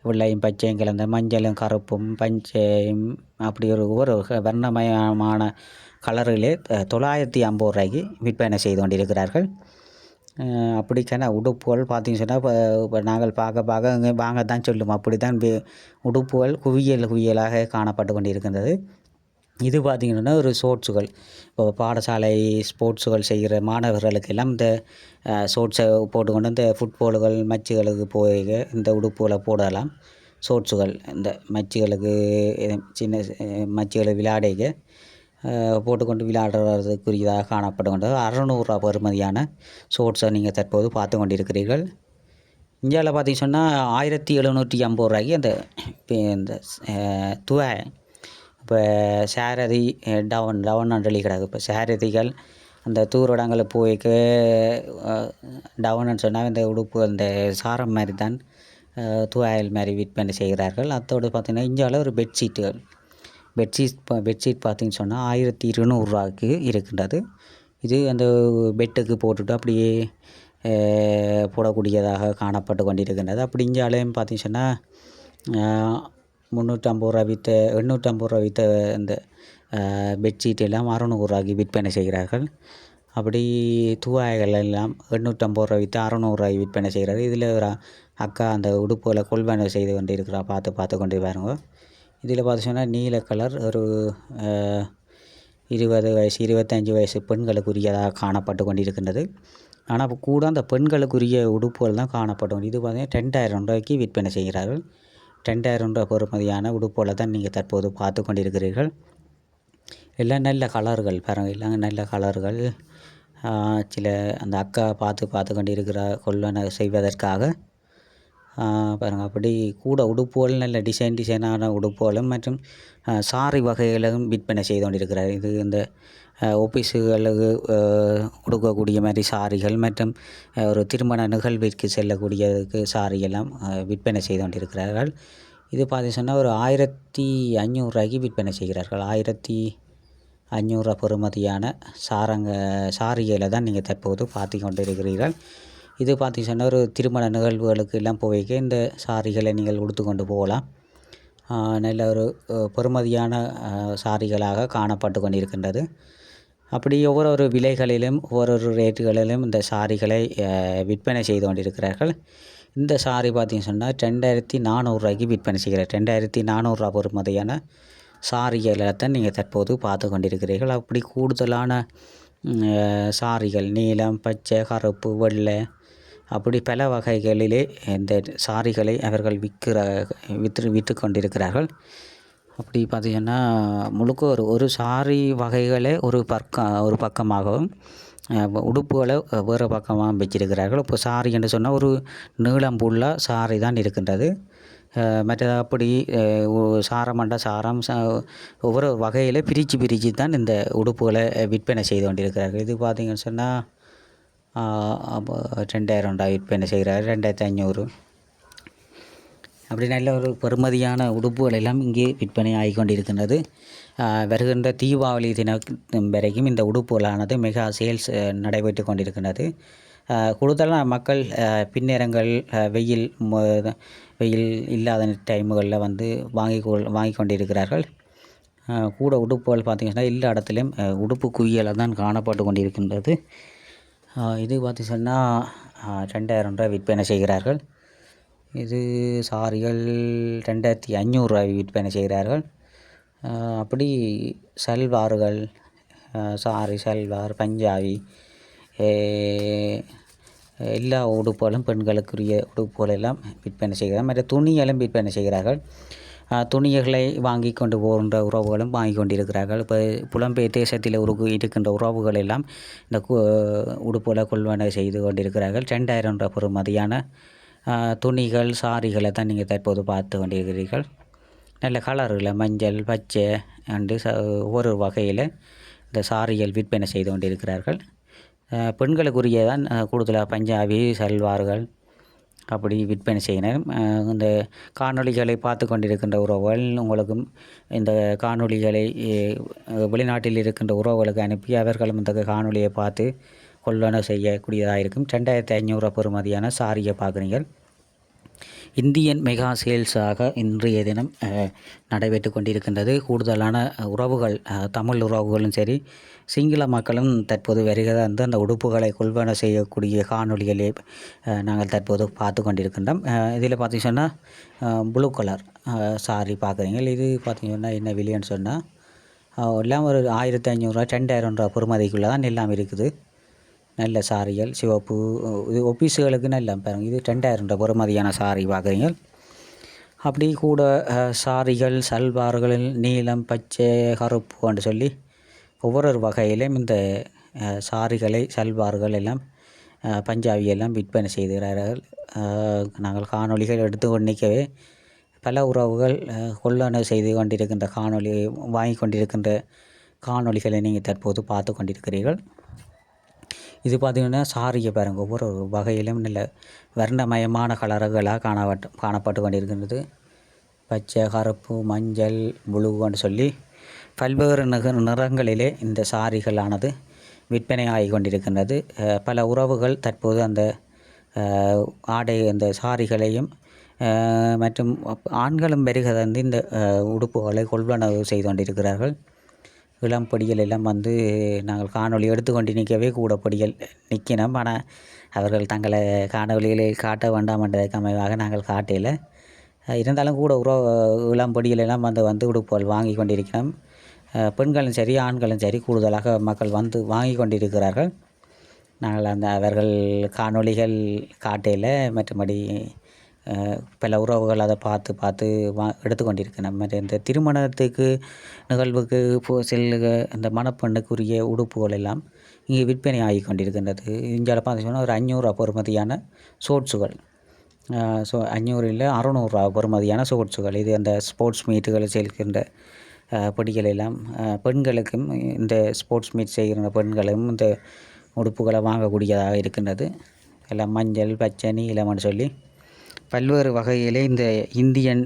வெள்ளையும் பச்சையும் கலந்த மஞ்சளும் கருப்பும் பச்சையும் அப்படி ஒவ்வொரு வர்ணமயமான கலரிலே 950 ரூபாய்க்கு விற்பனை செய்து கொண்டிருக்கிறார்கள். அப்படிக்கான உடுப்புகள் பார்த்திங்க சொன்னால் இப்போ நாங்கள் பார்க்க வாங்கத்தான் சொல்லுவோம். அப்படி தான் உடுப்புகள் குவியலாக காணப்பட்டு கொண்டிருக்கின்றது. இது பார்த்திங்கன்னா ஒரு ஷோட்ஸுகள், இப்போ பாடசாலை ஸ்போர்ட்ஸுகள் செய்கிற மாணவர்களுக்கெல்லாம் இந்த ஷோட்ஸை போட்டுக்கொண்டு இந்த ஃபுட்பாலுகள் மச்சுகளுக்கு போய் இந்த உடுப்புகளை போடலாம். ஷோட்ஸுகள் இந்த மச்சுகளுக்கு சின்ன மச்சுகளை விளையாடிக்க போட்டுக்கொண்டு இந்தியாவில் பார்த்தீங்கன்னு சொன்னால் 1750 அந்த இந்த துவை இப்போ சாரதி டவுன் அண்ட் கிடக்கு. இப்போ சாரதிகள் அந்த தூரடங்களை போய்க்க டவுன்னு சொன்னால் இந்த உடுப்பு அந்த சாரம் மாதிரி தான் துவாயல் மாதிரி விற்பனை செய்கிறார்கள். அதோடு பார்த்திங்கன்னா இந்தியாவில் ஒரு பெட்ஷீட் பார்த்திங்கன்னு சொன்னால் 1200 இருக்கின்றது. இது அந்த பெட்டுக்கு போட்டுட்டு அப்படியே போடக்கூடியதாக காணப்பட்டு கொண்டிருக்கின்றது. அப்படி இந்தியாவிலையும் பார்த்திங்கன்னு சொன்னால் 350 விற்ற 850 விற்ற இந்த பெட்ஷீட் எல்லாம் 600 விற்பனை செய்கிறார்கள். அப்படி துவாய்கள் எல்லாம் 850 விற்று 600 விற்பனை செய்கிறார்கள். இதில் ஒரு அக்கா அந்த உடுப்புகளை கொள்வனை செய்து கொண்டு இருக்கிறா, பார்த்து கொண்டு பாருங்க. இதில் பார்த்திங்கன்னா நீல கலர் ஒரு 20 வயசு 25 வயசு பெண்களுக்குரியதாக காணப்பட்டு கொண்டிருக்கின்றது. ஆனால் இப்போ கூட அந்த பெண்களுக்குரிய உடுப்புகள் தான் காணப்படும். இது பார்த்திங்கன்னா 2000 விற்பனை செய்கிறார்கள். 2000 பெறுமதியான உடுப்புகளை தான் நீங்கள் தற்போது பார்த்து கொண்டிருக்கிறீர்கள். எல்லாம் நல்ல கலர்கள் பாருங்கள், எல்லாம் நல்ல கலர்கள். சில அந்த அக்கா பார்த்து கொண்டிருக்கிற கொள்வனை செய்வதற்காக பாருங்கள். அப்படி கூட உடுப்புகள் நல்ல டிசைனான உடுப்புகளும் மற்றும் சாரி வகைகளும் விற்பனை செய்து கொண்டிருக்கிறார். இது இந்த ஆஃபீஸுகளுக்கு கொடுக்கக்கூடிய மாதிரி சாரிகள் மற்றும் ஒரு திருமண நிகழ்விற்கு செல்லக்கூடியதுக்கு சாரியெல்லாம் விற்பனை செய்து கொண்டிருக்கிறார்கள். இது பார்த்து சொன்னால் ஒரு 1500 விற்பனை செய்கிறார்கள். 1500 பெறுமதியான சாரிகளை தான் நீங்கள் தற்போது பார்த்து கொண்டு இருக்கிறீர்கள். இது பார்த்து சொன்னால் ஒரு திருமண நிகழ்வுகளுக்கு எல்லாம் போய்க்க இந்த சாரிகளை நீங்கள் உடுத்து கொண்டு போகலாம். நல்ல ஒரு பெறுமதியான சாரிகளாக காணப்பட்டு கொண்டிருக்கின்றது. அப்படி ஒவ்வொரு விலைகளிலும் ஒவ்வொரு ரேட்டுகளிலும் இந்த சாரிகளை விற்பனை செய்து கொண்டிருக்கிறார்கள். இந்த சாரி பார்த்திங்கன்னு சொன்னால் 2400 விற்பனை செய்கிறார். 2400 பெறுமதியான சாரிகளை தான் நீங்கள் தற்போது பார்த்து கொண்டிருக்கிறீர்கள். அப்படி கூடுதலான சாரிகள் நீலம், பச்சை, கருப்பு, வெள்ளை அப்படி பல வகைகளிலே இந்த சாரிகளை அவர்கள் விற்று கொண்டிருக்கிறார்கள். அப்படி பார்த்திங்கன்னா முழுக்க ஒரு சாரி வகைகளே ஒரு பக்கமாகவும் உடுப்புகளை வேறு பக்கமாக வச்சிருக்கிறார்கள். இப்போ சாரி என்று சொன்னால் ஒரு நீளம் ஃபுல்லாக சாரி தான் இருக்கின்றது. மற்றது அப்படி சாரம் ஒவ்வொரு வகையில் பிரித்து தான் இந்த உடுப்புகளை விற்பனை செய்து கொண்டிருக்கிறார்கள். இது பார்த்திங்கன்னு சொன்னால் 2000 விற்பனை செய்கிறார். 2500 அப்படி நல்ல ஒரு பெறுமதியான உடுப்புகள் எல்லாம் இங்கே விற்பனை ஆகி கொண்டிருக்கின்றது. வருகின்ற தீபாவளி தினம் வரைக்கும் இந்த உடுப்புகளானது மெகா சேல்ஸ் நடைபெற்று கொண்டிருக்கின்றது. கூடுதலான மக்கள் பின்னேரங்கள் வெயில் இல்லாத டைமுகளில் வந்து வாங்கி கொண்டிருக்கிறார்கள். கூட உடுப்புகள் பார்த்திங்கன்னா எல்லா இடத்துலையும் உடுப்பு குவியலை தான் காணப்பட்டு கொண்டிருக்கின்றது. இது பார்த்து சொன்னால் 2000 விற்பனை செய்கிறார்கள். இது சாரிகள் 2500 விற்பனை செய்கிறார்கள். அப்படி சல்வார்கள் சல்வார், பஞ்சாபி எல்லா உடுப்புகளும் பெண்களுக்குரிய உடுப்புகள் எல்லாம் விற்பனை செய்கிறார்கள். மற்ற துணிகளும் விற்பனை செய்கிறார்கள். துணிகளை வாங்கி கொண்டு போகின்ற உறவுகளும் வாங்கி கொண்டிருக்கிறார்கள். இப்போ புலம்பெயர் தேசத்தில் இருக்கின்ற உறவுகள் எல்லாம் இந்த உடுப்புகளை கொள்வனை செய்து கொண்டிருக்கிறார்கள். 2000 பெறுமதியான துணிகள் சாரிகளை தான் நீங்கள் தற்போது பார்த்து கொண்டிருக்கிறீர்கள். நல்ல கலர்களில் மஞ்சள், பச்சை அண்டு ஒவ்வொரு வகையில் இந்த சாரிகள் விற்பனை செய்து கொண்டிருக்கிறார்கள். பெண்களுக்குரிய தான் கூடுதலாக பஞ்சாபி சல்வார்கள் அப்படி விற்பனை செய்யணும். இந்த காணொளிகளை பார்த்து கொண்டிருக்கின்ற உறவுகள் உங்களுக்கும் இந்த காணொளிகளை வெளிநாட்டில் இருக்கின்ற உறவுகளுக்கு அனுப்பி அவர்களும் இந்த காணொளியை பார்த்து கொள்வனை செய்யக்கூடியதாக இருக்கும். 2500 பெறுமதியான சாரியை பார்க்குறீங்கள். இந்தியன் மெகா சேல்ஸாக இன்றைய தினம் நடைபெற்று கொண்டிருக்கின்றது. கூடுதலான உறவுகள் தமிழ் உறவுகளும் சரி சிங்கள மக்களும் தற்போது வருகிற அந்த உடுப்புகளை கொள்வனை செய்யக்கூடிய காணொளிகளே நாங்கள் தற்போது பார்த்து கொண்டிருக்கின்றோம். இதில் பார்த்திங்கன்னா ப்ளூ கலர் சாரி பார்க்குறீங்க. இது பார்த்திங்கன்னா என்ன விலைன்னு சொன்னால் எல்லாம் ஒரு 1500 2000 பெறுமதிக்குள்ளே தான் எல்லாம் இருக்குது. நல்ல சாரிகள் சிவப்பு இது ஆஃபீஸுகளுக்கு நல்ல பாருங்கள். இது 2000 பெறுமதியான சாரி பார்க்குறீங்க. அப்படி கூட சாரிகள் சல்வார்களில் நீலம், பச்சை, கருப்புன்னு சொல்லி ஒவ்வொரு வகையிலும் இந்த சாரிகளை சல்வார்கள் எல்லாம் பஞ்சாபி எல்லாம் விற்பனை செய்கிறார்கள். நாங்கள் காணொளிகள் எடுத்து கொண்டிருக்கவே பல உறவுகள் கொள்ளளவு செய்து கொண்டிருக்கின்ற வாங்கி கொண்டிருக்கின்ற காணொளிகளை நீங்கள் தற்போது பார்த்து கொண்டிருக்கிறீர்கள். இது பார்த்திங்கன்னா சாரியை பாருங்கள், ஒவ்வொரு வகையிலும் நல்ல வர்ணமயமான கலர்களாக காணப்பட்டு கொண்டிருக்கின்றது. பச்சை, கருப்பு, மஞ்சள், ப்ளூன்னு சொல்லி பல்வேறு நிறங்களிலே இந்த சாரிகளானது விற்பனை ஆகி கொண்டிருக்கின்றது. பல உறவுகள் தற்போது அந்த அந்த சாரிகளையும் மற்றும் ஆண்களும் பெருக தந்து இந்த உடுப்புகளை கொள்வனவு செய்து கொண்டிருக்கிறார்கள். இளம் பொடிகள் எல்லாம் வந்து நாங்கள் காணொளி எடுத்துக்கொண்டு நிற்கவே கூட பொடிகள் நிற்கணும். ஆனால் அவர்கள் தங்களை காணொளிகளில் காட்ட வேண்டாம் என்றதற்கு அமைவாக நாங்கள் காட்டல. இருந்தாலும் கூட இளம் பொடிகள் எல்லாம் வந்து உடுப்புகள் வாங்கி கொண்டிருக்கிறோம். பெண்களும் சரி ஆண்களும் சரி கூடுதலாக மக்கள் வந்து வாங்கி கொண்டிருக்கிறார்கள். நாங்கள் அவர்கள் காணொளிகள் காட்டையில் மற்றபடி பல உறவுகள் அதை பார்த்து எடுத்துக்கொண்டிருக்கிறோம். மற்ற இந்த திருமணத்துக்கு நிகழ்வுக்கு செல்லுக இந்த மணப்பெண்ணுக்குரிய உடுப்புகள் எல்லாம் இங்கே விற்பனை ஆகி கொண்டிருக்கின்றது. இந்தியாவில் பார்த்தீங்கன்னா ஒரு 500 ரூபா பெறுமதியான ஷோட்ஸுகள், 500 இல்லை 600 ரூபா பெறுமதியான ஷோட்ஸுகள். இது அந்த ஸ்போர்ட்ஸ் மீட்டுகளை செல்கின்ற பொடிகள் எல்லாம் பெண்களுக்கும் இந்த ஸ்போர்ட்ஸ் மீட் செய்கிற பெண்களும் இந்த உடுப்புகளை வாங்கக்கூடியதாக இருக்கின்றது. எல்லாம் மஞ்சள், பச்சை, நீலம்னு சொல்லி பல்வேறு வகையிலே இந்த இந்தியன்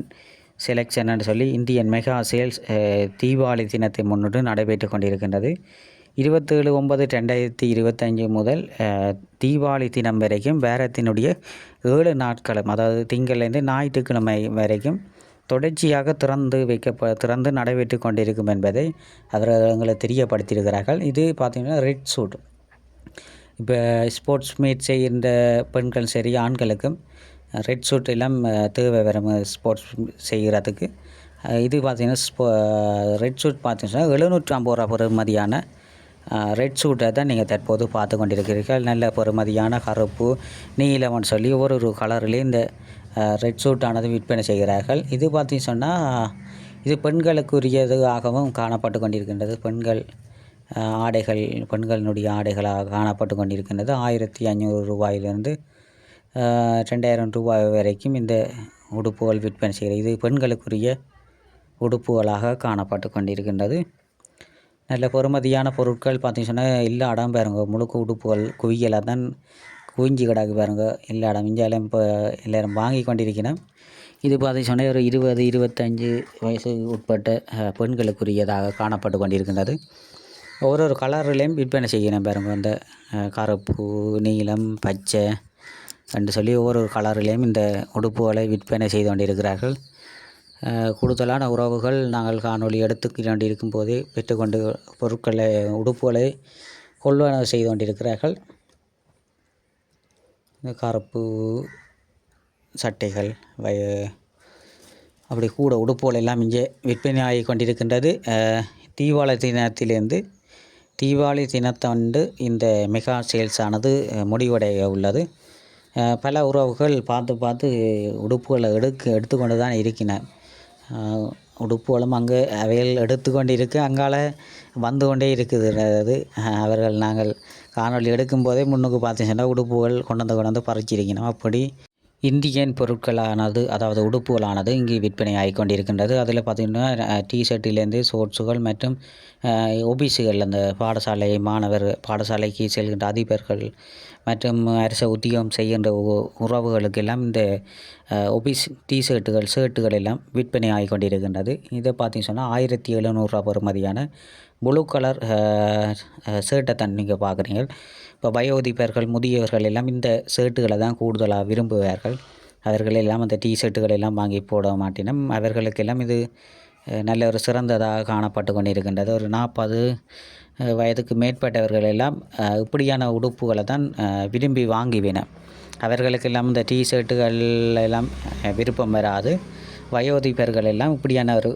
செலெக்ஷன் சொல்லி இந்தியன் மெகா சேல்ஸ் தீபாவளி தினத்தை முன்னிட்டு நடைபெற்று கொண்டிருக்கின்றது. 27/9/2025 முதல் தீபாவளி தினம் வரைக்கும் வாரத்தினுடைய 7 நாட்களும், அதாவது திங்களிலிருந்து ஞாயிற்றுக்கிழமை வரைக்கும் தொடர்ச்சியாக திறந்து நடைபெற்று கொண்டிருக்கும் என்பதை அவர்கள் எங்களை தெரியப்படுத்தியிருக்கிறார்கள். இது பார்த்திங்கன்னா ரெட் சூட். இப்போ ஸ்போர்ட்ஸ் மீட் செய்கின்ற பெண்கள் சரி ஆண்களுக்கும் ரெட் சூட் எல்லாம் தேவை வரும் ஸ்போர்ட்ஸ் செய்கிறதுக்கு. இது பார்த்திங்கன்னா ரெட் சூட் பார்த்திங்கன்னா 750 ரூபா பெறுமதியான ரெட் சூட்டை தான் நீங்கள் தற்போது பார்த்து கொண்டிருக்கிறீர்கள். நல்ல பெறுமதியான கருப்பு, நீலம்னு சொல்லி ஒரு கலரிலே இந்த ரெட் சூட்டானது விற்பனை செய்கிறார்கள். இது பார்த்திங்க சொன்னால் இது பெண்களுக்குரியதாகவும் காணப்பட்டு கொண்டிருக்கின்றது. பெண்களினுடைய ஆடைகளாக காணப்பட்டு கொண்டிருக்கின்றது. 1500 ரூபாயிலிருந்து 2000 ரூபாய் வரைக்கும் இந்த உடுப்புகள் விற்பனை செய்கிறது. இது பெண்களுக்குரிய உடுப்புகளாக காணப்பட்டு கொண்டிருக்கின்றது. நல்ல பெறுமதியான பொருட்கள் பார்த்திங்க சொன்னால் எல்லா இடம் பாருங்க, முழுக்க உடுப்புகள் குவியலாக தான் குவிஞ்சி கிடக்கு பாருங்க எல்லா இடம். இந்தியாவிலும் இப்போ எல்லோரும் வாங்கி கொண்டிருக்கிறோம். இது பார்த்திங்க சொன்னால் ஒரு 20-25 வயசு உட்பட்ட பெண்களுக்குரியதாக காணப்பட்டு கொண்டிருக்கின்றது. ஒரு கலர்லேயும் விற்பனை செய்யணும் பாருங்க. இந்த கருப்பு, நீலம், பச்சை என்று சொல்லி ஒவ்வொரு கலர்லேயும் இந்த உடுப்புகளை விற்பனை செய்து கொண்டிருக்கிறார்கள். கூடுதலான உறவுகள் நாங்கள் காணொளி எடுத்துக்கொண்டு இருக்கும் போதே பெற்றுக்கொண்டு உடுப்புகளை கொள்வனவு செய்து கொண்டிருக்கிறார்கள். இந்த கருப்பு சட்டைகள் அப்படி கூட உடுப்புகள் எல்லாம் இங்கே விற்பனை ஆகி கொண்டிருக்கின்றது. தீபாவளி தினத்தன்று இந்த மெகா சேல்ஸ் ஆனது முடிவடைய உள்ளது. பல உறவுகள் பார்த்து உடுப்புகளை எடுத்துக்கொண்டு தான் இருக்கின்றன. உடுப்புகளும் அங்கே அவைகள் எடுத்துக்கொண்டு அங்கால வந்து கொண்டே இருக்குது. அதாவது அவர்கள் நாங்கள் காணொளி எடுக்கும்போதே முன்னுக்கு பார்த்திங்கன்னா உடுப்புகள் கொண்டு வந்து பறிச்சிருக்கணும். அப்படி இந்தியன் பொருட்களானது, அதாவது உடுப்புகளானது இங்கு விற்பனை ஆகி கொண்டிருக்கின்றது. அதில் பார்த்திங்கன்னா டிஷர்ட்டிலேருந்து ஷோர்ட்ஸுகள் மற்றும் ஒபிசிகள், அந்த பாடசாலைக்கு செல்கின்ற அதிபர்கள் மற்றும் அரச உத்தியோகம் செய்கின்ற உறவுகளுக்கெல்லாம் இந்த ஒபிஸ் ஷர்ட்டுகள் எல்லாம் விற்பனை ஆகி கொண்டிருக்கின்றது. இதை பார்த்திங்க சொன்னால் 1700 ரூபா பெறுமதியான ப்ளூ கலர் ஷர்ட்டை தான் நீங்கள் பார்க்குறீங்க. இப்போ வயோதிபர்கள், முதியவர்கள் எல்லாம் இந்த ஷர்ட்டுகளை தான் கூடுதலாக விரும்புவார்கள். அவர்கள் எல்லாம் அந்த டிஷர்ட்டுகள் எல்லாம் வாங்கி போட மாட்டினோம். அவர்களுக்கெல்லாம் இது நல்ல ஒரு சிறந்ததாக காணப்பட்டு கொண்டிருக்கின்றது. ஒரு 40 வயதுக்கு மேற்பட்டவர்கள் எல்லாம் இப்படியான உடுப்புகளை தான் விரும்பி வாங்குவினர். அவர்களுக்கெல்லாம் இந்த டிஷர்ட்டுகள் எல்லாம் விருப்பம் வராது. வயோதிபர்கள் எல்லாம் இப்படியான ஒரு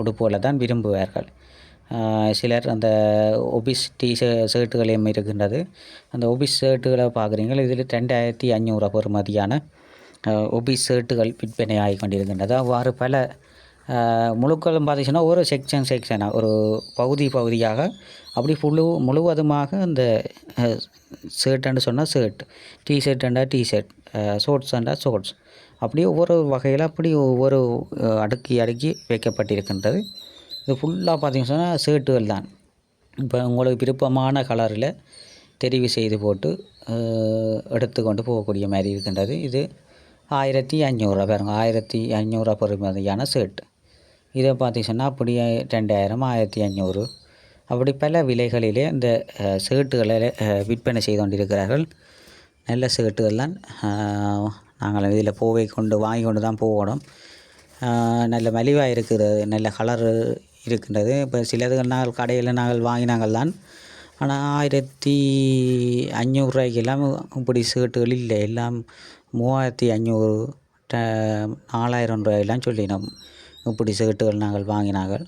உடுப்புகளை தான் விரும்புவார்கள். சிலர் அந்த ஒபிஸ் ஷர்ட்டுகளையும் இருக்கின்றது. அந்த ஒபிஸ் ஷர்ட்டுகளை பார்க்குறீங்க. இதில் 2500 பெறுமதியான ஒபிஸ் ஷர்ட்டுகள் விற்பனை ஆகி கொண்டிருக்கின்றது. அவ்வாறு பல முழுக்களும் பார்த்திங்கன்னா ஒரு செக்ஷனாக ஒரு பகுதியாக அப்படி முழுவதுமாக அந்த ஷர்ட்டுன்னு சொன்னால் ஷர்ட், டிஷர்ட்டுண்டா டிஷர்ட், ஷோர்ட்ஸுண்டா ஷோர்ட்ஸ், அப்படியே ஒவ்வொரு வகையில் அப்படி ஒவ்வொரு அடுக்கி வைக்கப்பட்டிருக்கின்றது. இது ஃபுல்லாக பார்த்திங்க சொன்னால் ஷர்ட்டுகள் தான். இப்போ உங்களுக்கு விருப்பமான கலரில் தெரிவு செய்து போட்டு எடுத்துக்கொண்டு போகக்கூடிய மாதிரி இருக்கின்றது. இது 1500 பாருங்க, 1500 பெறுமதியான ஷர்ட். இதை பார்த்திங்கன்னா அப்படியே 2000, 1500 அப்படி பல விலைகளிலே இந்த ஷர்ட்டுகளை விற்பனை செய்து கொண்டிருக்கிறார்கள். நல்ல ஷர்ட்டுகள் தான். நாங்கள் இதில் வாங்கி கொண்டு தான் போகணும். நல்ல மலிவாக இருக்கிறது, நல்ல கலர் இருக்கின்றது. இப்போ சிலது நாங்கள் கடையில் நாங்கள் வாங்கினாங்கள் தான், ஆனால் 1500 ரூபாய்க்கெல்லாம் இப்படி ஷர்ட்டுகள் இல்லை. எல்லாம் 3500, 4000 ரூபாயெல்லாம் சொல்லினோம் இப்படி ஷர்ட்டுகள் நாங்கள் வாங்கினார்கள்.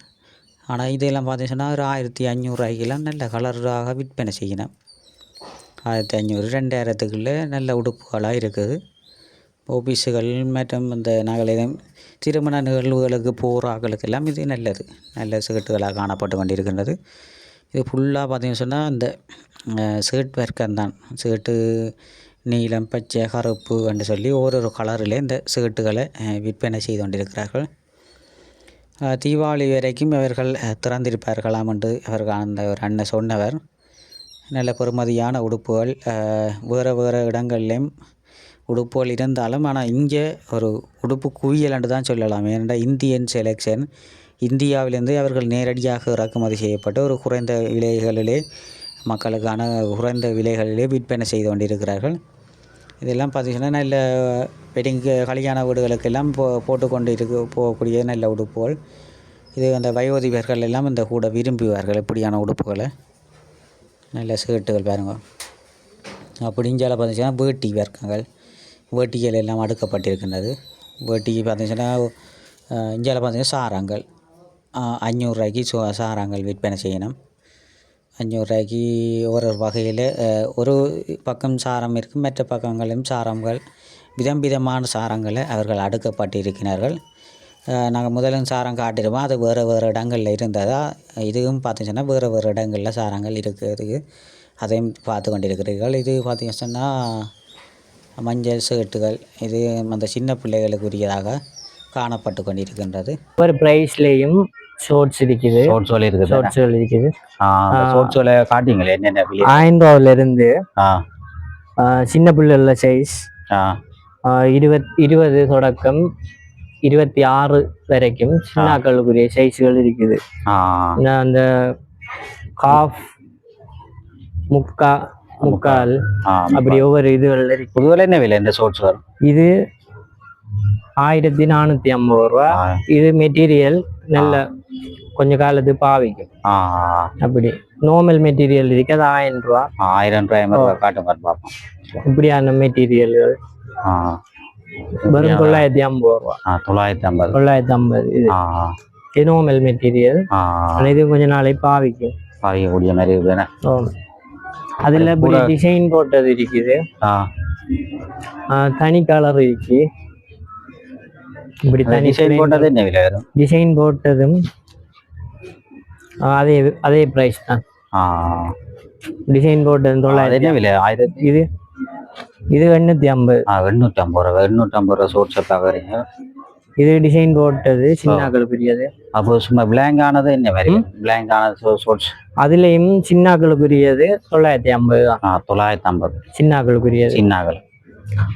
ஆனால் இதெல்லாம் பார்த்திங்கன்னா ஒரு 1500 ரூபாய்க்கெல்லாம் நல்ல கலராக விற்பனை செய்யணும். 1500, 2000க்குள்ளே நல்ல உடுப்புகளாக இருக்குது. ஆஃபீஸுகள் மற்றும் இந்த நாங்கள் திருமண நிகழ்வுகளுக்கு போகிறார்களுக்கெல்லாம் இது நல்ல ஷர்ட்டுகளாக காணப்பட்டு கொண்டிருக்கின்றது. இது ஃபுல்லாக பார்த்திங்கன்னு சொன்னால் இந்த ஷர்ட் வர்க்கம் தான். ஷர்ட்டு நீலம், பச்சை, கருப்பு என்று சொல்லி ஒரு கலரில் இந்த ஷர்ட்டுகளை விற்பனை செய்து கொண்டிருக்கிறார்கள். தீபாவளி வரைக்கும் இவர்கள் திறந்திருப்பார்களாம் என்று அந்த ஒரு அண்ணன் சொன்னவர். நல்ல பெறுமதியான உடுப்புகள் வேறு இடங்கள்லேயும் உடுப்புகள் இருந்தாலும், ஆனால் இங்கே ஒரு உடுப்பு குவியல் என்று தான் சொல்லலாம். ஏனென்றால் இந்தியன் செலெக்ஷன், இந்தியாவிலிருந்து அவர்கள் நேரடியாக இறக்குமதி செய்யப்பட்ட ஒரு குறைந்த விலைகளிலே மக்களுக்கான குறைந்த விலைகளிலே விற்பனை செய்து கொண்டிருக்கிறார்கள். இதெல்லாம் பார்த்திங்கன்னா நல்ல கல்யாண வீடுகளுக்கெல்லாம் போட்டுக்கொண்டு போகக்கூடிய நல்ல உடுப்புகள். இது அந்த வயோதிபர்கள் எல்லாம் இந்த கூட விரும்புவார்கள் இப்படியான உடுப்புகளை. நல்ல ஷர்ட்டுகள் பாருங்க. அப்படி இஞ்சால பார்த்திங்கன்னா வேட்டி வர்க்கங்கள், வேட்டிகள் எல்லாம் அடுக்கப்பட்டிருக்கின்றது. வேட்டிக்கு பார்த்திங்கன்னா இஞ்சால பார்த்திங்கன்னா சாரங்கள் 500 ரூபாய்க்கு சாரங்கள் விற்பனை செய்யணும். 500 ரூபாய்க்கு ஒரு வகையில் ஒரு பக்கம் சாரம் இருக்கும், மற்ற பக்கங்களும் சாரங்கள் விதமான சாரங்களை அவர்கள் அடுக்கப்பட்டிருக்கிறார்கள். நாங்கள் முதலும் சாரம் காட்டிடுவோம், அது வேறு இடங்களில் இருந்ததா. இதுவும் பார்த்திங்கன்னா வேறு இடங்களில் சாரங்கள் இருக்கிறதுக்கு அதையும் பார்த்து கொண்டிருக்கிறீர்கள். இது பார்த்திங்கன்னு சொன்னால் மஞ்சள் ஷர்ட்டுகள், இது அந்த சின்ன பிள்ளைகளுக்குரியதாக காணப்பட்டு கொண்டிருக்கின்றது. ஒரு ப்ரைஸ்லேயும் ஷோர்ட்ஸ் இருக்குது. ஷோர்ட்ஸ்கள் இருக்குது. ஷோர்ட்ஸ்களை காட்டிங்களே என்னென்ன 1000 ரூபாயிலிருந்து சின்ன பிள்ளைகள சைஸ் 20 தொடக்கம் 26 வரைக்கும் சின்னாக்களுக்குரிய சைஸ்கள் இருக்குது. அந்த காஃப், முக்கால் அப்படி ஒவ்வொரு இதுகள் இருக்கு. புதுவில் என்ன விலை இந்த ஷோர்ட்ஸ் வரும்? இது 1450 ரூபா. இது மெட்டீரியல் நல்ல கொஞ்ச காலத்து பாவிக்கும். அப்படி நார்மல் மெட்டீரியல் இருக்கு, அது 1000 ரூபா. 1000 ரூபாய் காட்டும் பார்ப்போம். இப்படியான மெட்டீரியல்கள் வெறும் 950 ரூபா. 950 இது நார்மல் மெட்டீரியல். இது கொஞ்ச நாளை பாவிக்கக்கூடிய மாதிரி இருக்கு. அதுல இப்படி டிசைன் போட்டது இருக்குது, தனி கலர் இருக்கு. இப்படி தனி டிசைன் போட்டதும் அதே பிரைஸ் தான். டிசைன் போட்டது 900. இது 850. 850 ரூபா ஷோர்ட்ஸை பார்க்குறீங்க. இது டிசைன் போட்டது சின்னாக்களுக்குரியது. அப்போ சும்மா பிளாங்க் ஆனது என்ன மாதிரி பிளாங்க் ஆனது ஷோர்ட்ஸ்? அதுலேயும் சின்னாக்களுக்குரியது 950 தான். 950 சின்னாக்களுக்குரியது. சின்னாக்கள்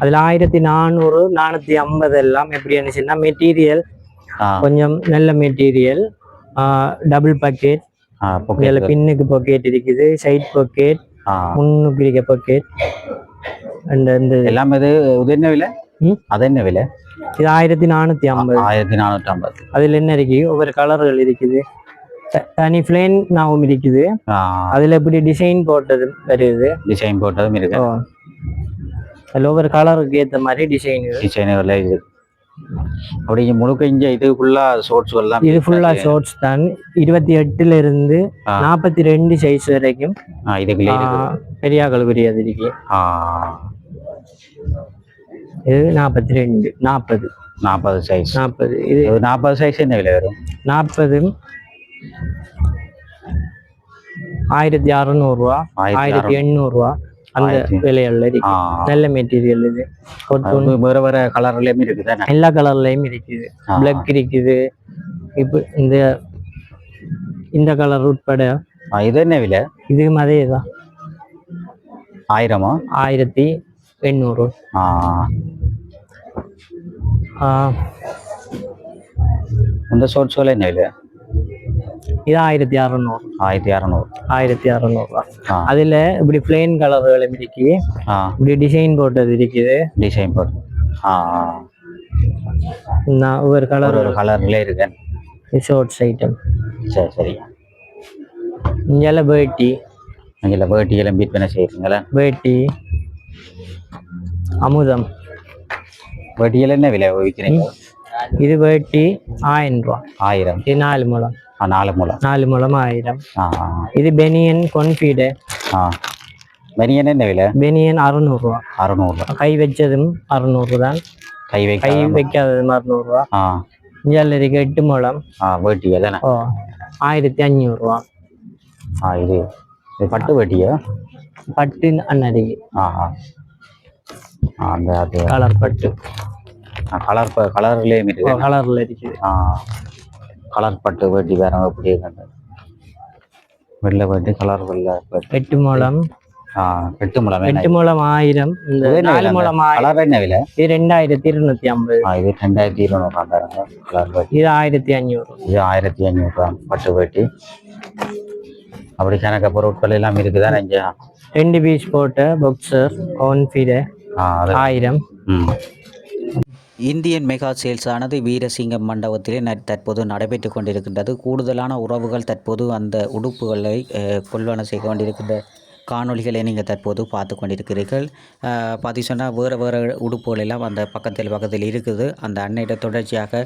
அதில் 1400, 450 எல்லாம் எப்படி இருந்துச்சுன்னா மெட்டீரியல் கொஞ்சம் நல்ல மெட்டீரியல். டபுள் பாக்கெட், பின்னுக்கு பாக்கெட் இருக்குது, சைட் பாக்கெட், முன்னுக்கு இருக்க பாக்கெட். எல்லாம் இது என்ன விலை? அது என்ன விலை? இது 1450. 1450. அதுல என்ன இருக்கு, ஒவ்வொரு கலர்கள் இருக்குது, தனி பிளேன் நாவும் இருக்குது. அதுல எப்படி டிசைன் போட்டது வருது, டிசைன் போட்டதும் இருக்கு. அதுல ஒவ்வொரு கலருக்கு ஏற்ற மாதிரி டிசைன்கள் இருக்குது. அப்படி முழுக்க இங்க இது ஃபுல்லா ஷோர்ட்ஸ் எல்லாம். இது ஃபுல்லா ஷோர்ட்ஸ் தான். 28ல இருந்து 42 சைஸ் வரைக்கும் இதுக்குள்ளே பெரிய ஆக்களுக்குரியது இருக்கு. இது 42, 40. 40 சைஸ். 40. இது 40 சைஸ் என்ன விலை வரும்? 40 1600 ரூபா, 1800 ரூபா அந்த விலைகள்ல இருக்கு. நல்ல மெட்டீரியல் இது. வேற வேற கலர்லயும் இருக்குது, எல்லா கலர்லயும் இருக்குது. பிளாக் இருக்குது. இப்போ இந்த கலர் உட்பட. இது என்ன விலை? இதுவும் அதே தான். 1000 1800. இந்த ஷார்ட்ஸ் விலை என்ன விலை? இது 1600. 1600 ரூபா. அதுல இப்படி பிளெயின் கலர்களும் இருக்கு, இப்படி டிசைன் போட்டது இருக்குது. டிசைன் போட்டு ஒவ்வொரு கலர் ஒரு கலர்ல இருக்கு. Shorts item. சரி சரி. இங்கெல்லாம் வேட்டி. இங்கெல்லாம் வேட்டி எல்லாம் விற்பனை செய்யறீங்களா? வேட்டி அமுதம். வேட்டியில் என்ன விலை விற்கிறீங்க? இது வேட்டி 1000 ரூபா. 1000. இது 4 முழம். 4 முழம். 4 முழம் 1000. இது பெனியன் கொன்ஃபீடு. பெனியன் என்ன விலை? பெனியன் 600 ரூபா. 600 ரூபா. கை வச்சதும் 600 தான். கை வைக்காததும் 600 ரூபா. இஞ்சால இருக்கு 8 முழம். வேட்டி தானே? 1500 ரூபா. இது பட்டு வேட்டியா? பட்டு அன்னடிக்கு. அந்த கலர் பட்டு. கலர்லேயே இருக்குது. கலர்ல இருக்குது. கலர் பட்டு வேட்டி வேற எப்படி இருக்கு? வெள்ளை வேட்டி கலர் வெள்ளை. 8 முழம். 8 முழம். 8 முழம் 1000. இந்த 4 முழம் கலர் என்ன விலை? இது 2250. இது 2250. கலர் வேட்டி. இது 1500. இது 1500 பட்டு வேட்டி. அப்படி கணக்க பொருட்கள் எல்லாம் இருக்குதான். 2 பீஸ் போட்ட பாக்ஸர் கான்ஃபீடு 1000. இந்தியன் மெகா சேல்ஸ் ஆனது வீரசிங்கம் மண்டபத்திலே தற்போது நடைபெற்று கொண்டிருக்கின்றது. கூடுதலான உறவுகள் தற்போது அந்த உடுப்புகளை கொள்வன செய்து கொண்டிருக்கின்ற காணொலிகளை நீங்கள் தற்போது பார்த்து கொண்டிருக்கிறீர்கள். பார்த்து சொன்னால் வேறு உடுப்புகள் எல்லாம் அந்த பக்கத்தில் இருக்குது. அந்த அன்னையிட தொடர்ச்சியாக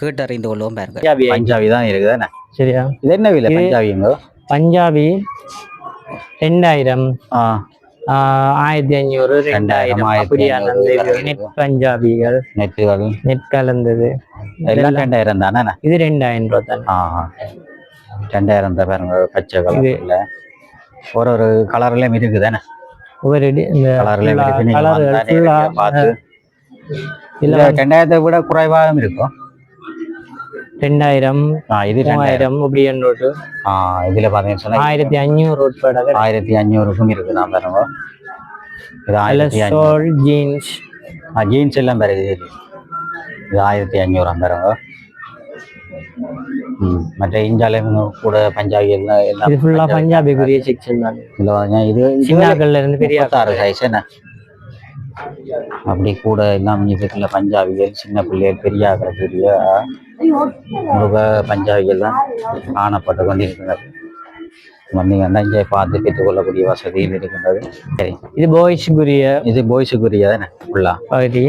கேட்டறிந்து கொள்வோம் பாருங்க. பஞ்சாபி தான் இருக்குதானே? சரியா? இது என்ன விலை பஞ்சாபிங்க? பஞ்சாபி 2000, 1500, 2000 அப்படியான நெட் பஞ்சாபிகள். நெட் கலந்தது எல்லாம் 2000 தானே? இது 2000 ரூபா தானே? 2000 தான் பாருங்க. பச்சை கலர்ல ஒரு கலர்லயும் இருக்குதானே? ஒவ்வொரு பார்த்து இல்ல 2000 விட குறைவாகவும் இருக்கும். 2000, இது 3000 அப்படி நோட்டு. இதுல பாத்தீங்கன்னா 1500 உட்பட 1500க்கும் இருக்கு. நான் பாருங்க. இது 1500 ஜீன்ஸ். ஜீன்ஸ் எல்லாம் பாருங்க. இது 1500 பாருங்க. மற்ற இந்தியாலையும் கூட பஞ்சாபி எல்லாம் இது ஃபுல்லா பஞ்சாபிக்குரிய செக்ஷன் தான். இது சின்னகள்ல இருந்து பெரிய 6 சைஸ் என்ன அப்படி கூட எல்லாம் இதுக்குள்ள பஞ்சாபிகள், சின்ன பிள்ளைகள், பெரிய ஆகக்கூடிய முழுக்க பஞ்சாபிகள் தான் காணப்பட்டு கொண்டிருக்கிறது. வந்தீங்கன்னா இங்கே பார்த்து பெற்றுக்கொள்ளக்கூடிய வசதியில் இருக்கின்றது. சரி, இது பாய்ஸுக்குரிய. இது பாய்ஸுக்குரிய தானே ஃபுல்லா பகுதி.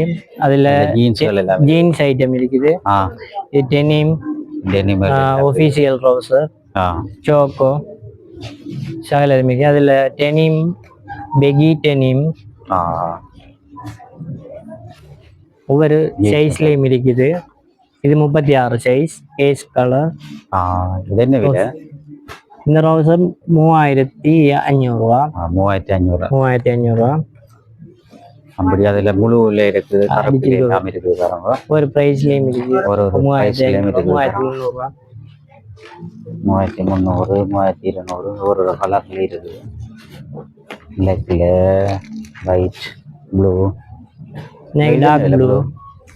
அதுல ஜீன்ஸ்கள் எல்லாம் ஜீன்ஸ் ஐட்டம் இருக்குது. இது டெனிம், ஒஃபிஷியல் ட்ரவுசர், சோக்கோ சகல மிக. அதுல டெனிம், பெகி டெனிம் ஒவ்வொரு சைஸ்லயும் இருக்குது. இது 36 சைஸ், ஏஸ் கலர். இது என்ன விலை? இந்த ட்ரவுசர் 3500 ரூபா. 3500 ரூபா. அப்படி அதுல முழுல இருக்குது, இருக்குது பாருங்க. ஒரு பிரைஸ்லயும் இருக்குது. ஒரு 3300 ரூபா. 3300, 3200 ஒரு கலர்ல இருக்குது. பிளாக்ல, ஒயிட், ப்ளூ, டார்க் ப்ளூ.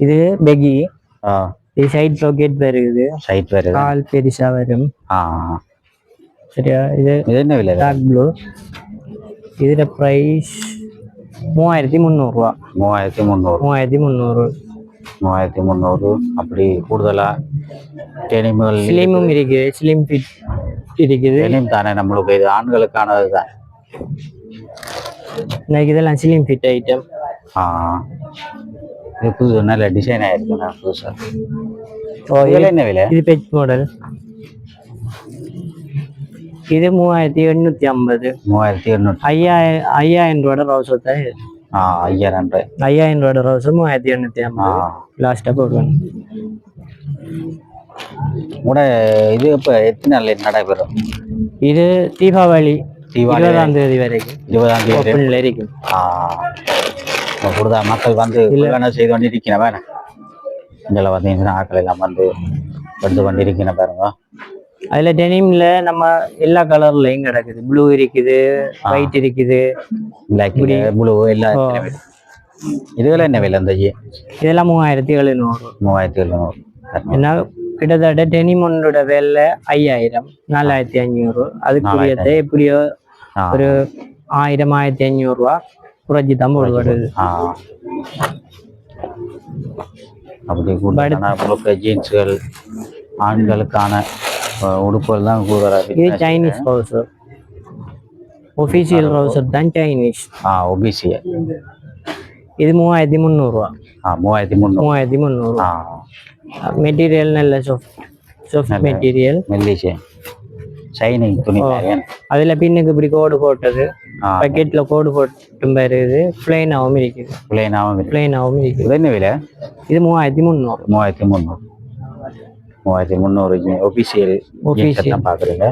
இது பெகி. இது சைட் பாக்கெட் வருது. சைட் வருது. கால் பெருசா வரும். சரியா? இது என்ன விலை? Dark blue. இதோட பிரைஸ் 3300 ரூபா. 3300. அப்படி கூடுதலா டெனிம்கள் ஸ்லிமும் இருக்கு. ஸ்லிம் ஃபிட் இருக்குது. டெனிம் தானே நம்மளுக்கு? இது ஆண்களுக்கானது தான். இதெல்லாம் ஸ்லிம் ஃபிட் ஐட்டம். இது புது நல்ல டிசைன் ஆயிருக்கு புதுசா. என்ன விலை? இது பெட் மாடல். இது 3850. 3800. 5000 ரூபாய் ட்ரவுசர் தான். 5000 5000 ரோஸ் 3850 லாஸ்டா போடுவாங்க. கூட இது இப்போ எத்தனை நாள் நடைபெறும்? இது தீபாவளி 20ஆம் தேதி வரைக்கும் 20ஆம் தேதி ஓப்பன்ல இருக்கும். கூடுதல் மக்கள் வந்து என்ன செய்து கொண்டு இருக்கிற வேற இதில் பார்த்தீங்கன்னா ஆட்கள் எல்லாம் வந்து எடுத்து கொண்டு இருக்கிற பாருங்க. அதுல டெனிம்ல நம்ம எல்லா கலர்லயும் கிடக்குது. ப்ளூ இருக்குது, ஒயிட் இருக்குது, பிளாக், ப்ளூ எல்லாம். இதுல என்ன விலை? இந்த இதெல்லாம் 3700. 3700. ஏன்னா கிட்டத்தட்ட டெனிம் ஒன்னோட விலை 5000, 4500. அதுக்குரியதை எப்படியோ ஒரு 1000, 1500 ரூபா குறைச்சி தான் போடுவது. அப்படி கூட ஜீன்ஸுகள் ஆண்களுக்கான உடுப்புகள் தான் கூட. இது சைனீஸ் ட்ரவுசர், ஒபிஷியல் ட்ரவுசர் தான் சைனீஸ். ஒபிஷியல். இது 3300 ரூபா. 3300. மெட்டீரியல் நல்ல சாஃப்ட் மெட்டீரியல், மெல்லிசே ஷைனிங் துணி. அதுல பின்னுக்கு இப்படி கோடு போட்டது, பக்கெட்ல கோடு போட்டும் இருக்குது. பிளைனாவும் இருக்குது. பிளைனாவும் இருக்குது. என்ன விலை? இது 3300. 3300 ஒபிஷியல் தான் பாக்குறீங்க.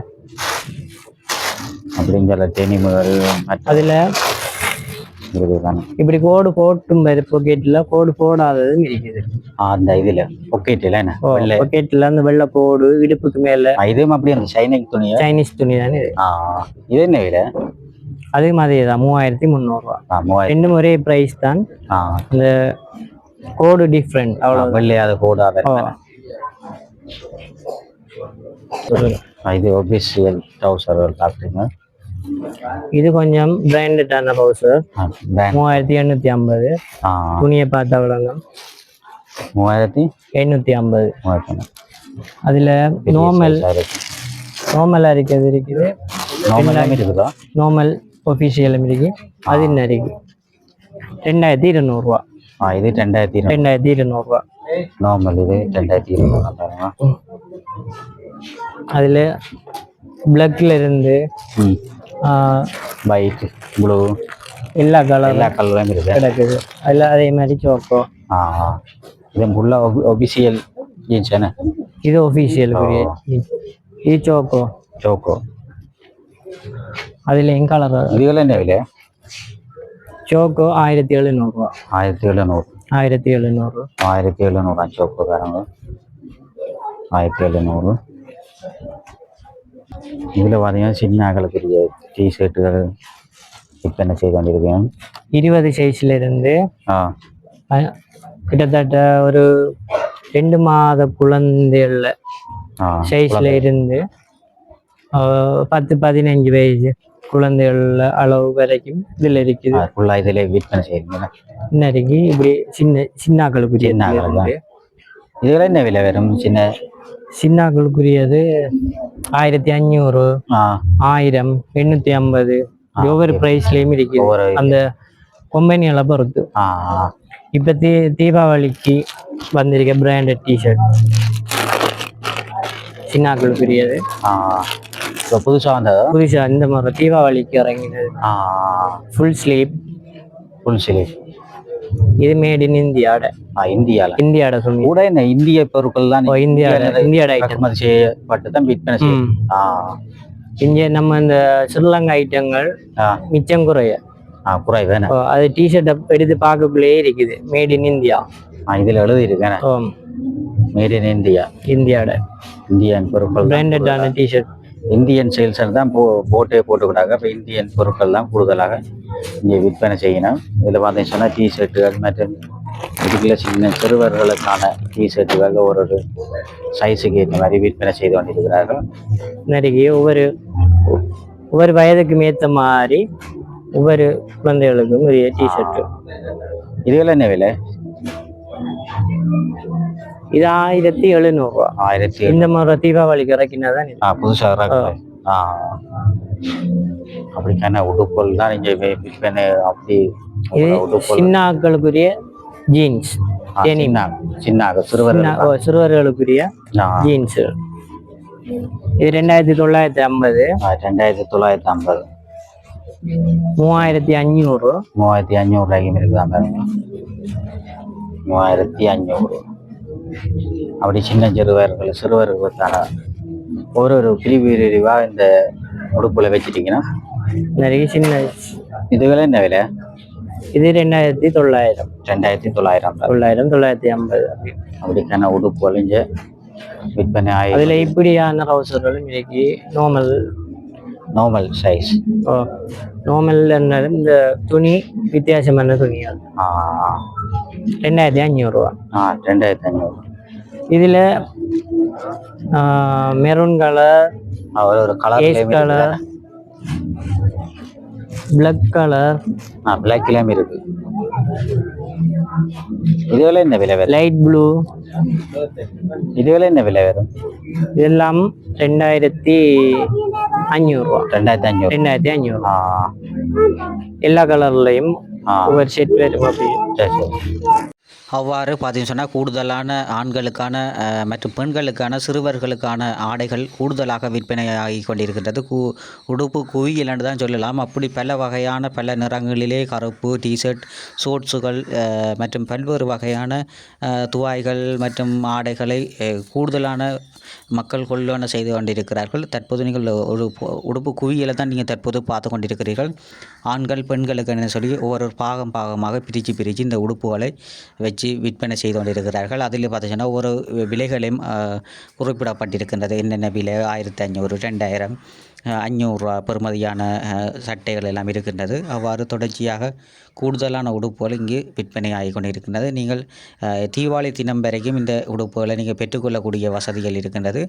அப்படிங்கிற டெனிம்கள் அதுல இப்படி கோடு போட்டும் பொக்கெட்ல கோடு போடாததும் இருக்குது. அந்த இதுல பொக்கெட்ல என்ன பொக்கெட்ல அந்த வெள்ளை கோடு இடுப்புக்கு மேல இதுவும் அப்படி அந்த சைனீஸ் துணி. சைனீஸ் துணி தானே இது. இது என்ன விலை? அதே மாதிரி தான் 3300 ரூபா. ரெண்டு ஒரே பிரைஸ் தான். இந்த கோடு டிஃப்ரெண்ட் அவ்வளவு. வெள்ளையாத கோடாத. இது ஒபிஷியல் ட்ரவுசர் பாக்குறீங்க. இது கொஞ்சம் பிராண்டடான ட்ரவுசர். 3850. துணியை பார்த்தா விளங்கும். 3850. அதுல நார்மலா இருக்கிறது இருக்குது. நார்மல் ஒபிஷியலும் இருக்கு. அது என்ன இருக்கு? 2200 ரூபா. இது 2200 ரூபா. நார்மல் இது 2200. அதுல பிளாக்ல இருந்து ஒயிட், ப்ளூ எல்லா கலரும் கிடக்குது. அதில் அதே மாதிரி சோக்கோ. இது ஃபுல்லா ஒபிஷியல் ஜீன்ஸ் என்ன? இது ஒபிஷியல். இது சோக்கோ. அதுல என் கலர். இதுல என்ன விலை? சோக்கோ 1700 ரூபா. 1700 சோக்கோ காரங்க. 1700. இதுல பார்த்தீங்கன்னா சின்ன அகலக்குரிய டிஷர்ட்டுகள் விற்பனை செய்து கொண்டிருக்கேன். 20 சைஸ்ல இருந்து கிட்டத்தட்ட ஒரு 2 மாத குழந்தைகள சைஸ்ல இருந்து 10-15 வயசு குழந்தைகள் அளவு வரைக்கும் இதுல இருக்குது. இதுல விற்பனை செய்யுங்க. இன்னைக்கு இப்படி சின்னாக்களுக்குரிய. இதுல என்ன விலை வரும்? சின்னாக்களுக்குரியது 1500, 1000, 850 ஒவ்வொரு பிரைஸ்லயும் இருக்குது. அந்த கம்பெனிகளை பொறுத்து. இப்ப தீபாவளிக்கு வந்திருக்க பிராண்டட் டிஷர்ட் சின்னாக்களுக்குரியது. புதுசா இந்த மாதிரி தீபாவளிக்கு இறங்கினது. Full sleeve. இது மேட் இன் இந்தியாட. இந்தியாட சொல்லி கூட இந்த இந்திய பொருட்கள் தான். இந்தியாட ஐட்டம் செய்யப்பட்டு தான் விற்பனை செய்யும். இங்க நம்ம இந்த ஸ்ரீலங்கா ஐட்டங்கள் மிச்சம் குறைவு. அது டிஷர்ட் எடுத்து பார்க்கக்குள்ளே இருக்குது மேட் இன் இந்தியா. இதுல எழுதி இருக்கேன் மேட் இன் இந்தியாட. இந்தியன் பொருட்கள் பிராண்டடான டிஷர்ட். இந்தியன் சேல்ஸ் தான் போட்டுக்கூடாங்க. இப்போ இந்தியன் பொருட்கள் தான் கூடுதலாக இங்கே விற்பனை செய்யணும். இதில் பார்த்தீங்கன்னு சொன்னால் டிஷர்ட்டுகள் மற்றும் இதுக்குள்ள சின்ன சிறுவர்களுக்கான டிஷர்ட்டுகள் ஒரு சைஸுக்கு ஏற்ற மாதிரி விற்பனை செய்து கொண்டிருக்கிறார்கள். நிறைய ஒவ்வொரு வயதுக்கு ஏற்ற மாதிரி ஒவ்வொரு குழந்தைகளுக்கும் ஒரு டிஷர்ட். இதுகள் என்ன விலை? இது 1700 ரூபா. இந்த மாதிரி தீபாவளிக்கு இறக்கினாதான் புதுசாக அப்படிக்கான உடுப்புகள் தான் இங்க விற்பனை. அப்படி சின்னாக்களுக்குரிய ஜீன்ஸ், சிறுவர்களுக்குரிய ஜீன்ஸ். இது 2950. 3500. 3500 ரூபாய்க்கும் இருக்குதான் பாருங்க. 3500. அப்படி சின்ன சிறுவர்களுக்கான ஒரு பிரிவாக இந்த உடுப்புல வச்சுட்டீங்கன்னா நிறைய சின்ன இதுகளை என்ன விலை? இது 2900. 2900. 950. அப்படிக்கான உடுப்புகள் இங்கே விற்பனை ஆகி அதுல இப்படியான ட்ரௌசர்களும் இன்னைக்கு நார்மல் சைஸ். நார்மல் இந்த துணி வித்தியாசமான துணி அது 2500 ரூபா. 2500. இதுல மெரூன் கலர், ஒரு கலர், கலர், பிளாக் கலர், பிளாக்லயும் இருக்கு. இதுவரை என்ன விலை வரும்? Light blue. இதுவரை என்ன விலை வரும்? இதெல்லாம் 2500 ரூபா. 2500. எல்லா கலர்லயும் ஒவ்வொரு செட் வரும். அப்படி அவ்வாறு பார்த்தீங்கன்னு சொன்னால் கூடுதலான ஆண்களுக்கான மற்றும் பெண்களுக்கான சிறுவர்களுக்கான ஆடைகள் கூடுதலாக விற்பனையாகி கொண்டிருக்கின்றது. உடுப்பு குவியல் என்று தான் சொல்லலாம். அப்படி பல வகையான பல நிறங்களிலே கருப்பு டிஷர்ட், ஷோர்ட்ஸுகள் மற்றும் பல்வேறு வகையான துவாய்கள் மற்றும் ஆடைகளை கூடுதலான மக்கள் கொள்வன செய்து கொண்டிருக்கிறார்கள். தற்போது நீங்கள் ஒரு உடுப்பு குவியலை தான் நீங்கள் தற்போது பார்த்து கொண்டிருக்கிறீர்கள். ஆண்கள் பெண்களுக்கு சொல்லி ஒவ்வொரு பாகமாக பிரித்து இந்த உடுப்புகளை வச்சு விற்பனை செய்து கொண்டிருக்கிறார்கள். அதில் பார்த்தீங்கன்னா ஒரு விலைகளையும் குறிப்பிடப்பட்டிருக்கின்றது. என்னென்ன விலை? 1500, 2000, 500 ரூபா பெறுமதியான சட்டைகள் எல்லாம் இருக்கின்றது. அவ்வாறு தொடர்ச்சியாக கூடுதலான உடுப்புகள் இங்கு விற்பனை ஆகி கொண்டிருக்கின்றது. நீங்கள் தீபாவளி தினம் வரைக்கும் இந்த உடுப்புகளை நீங்கள் பெற்றுக்கொள்ளக்கூடிய வசதிகள் இருக்கின்றது.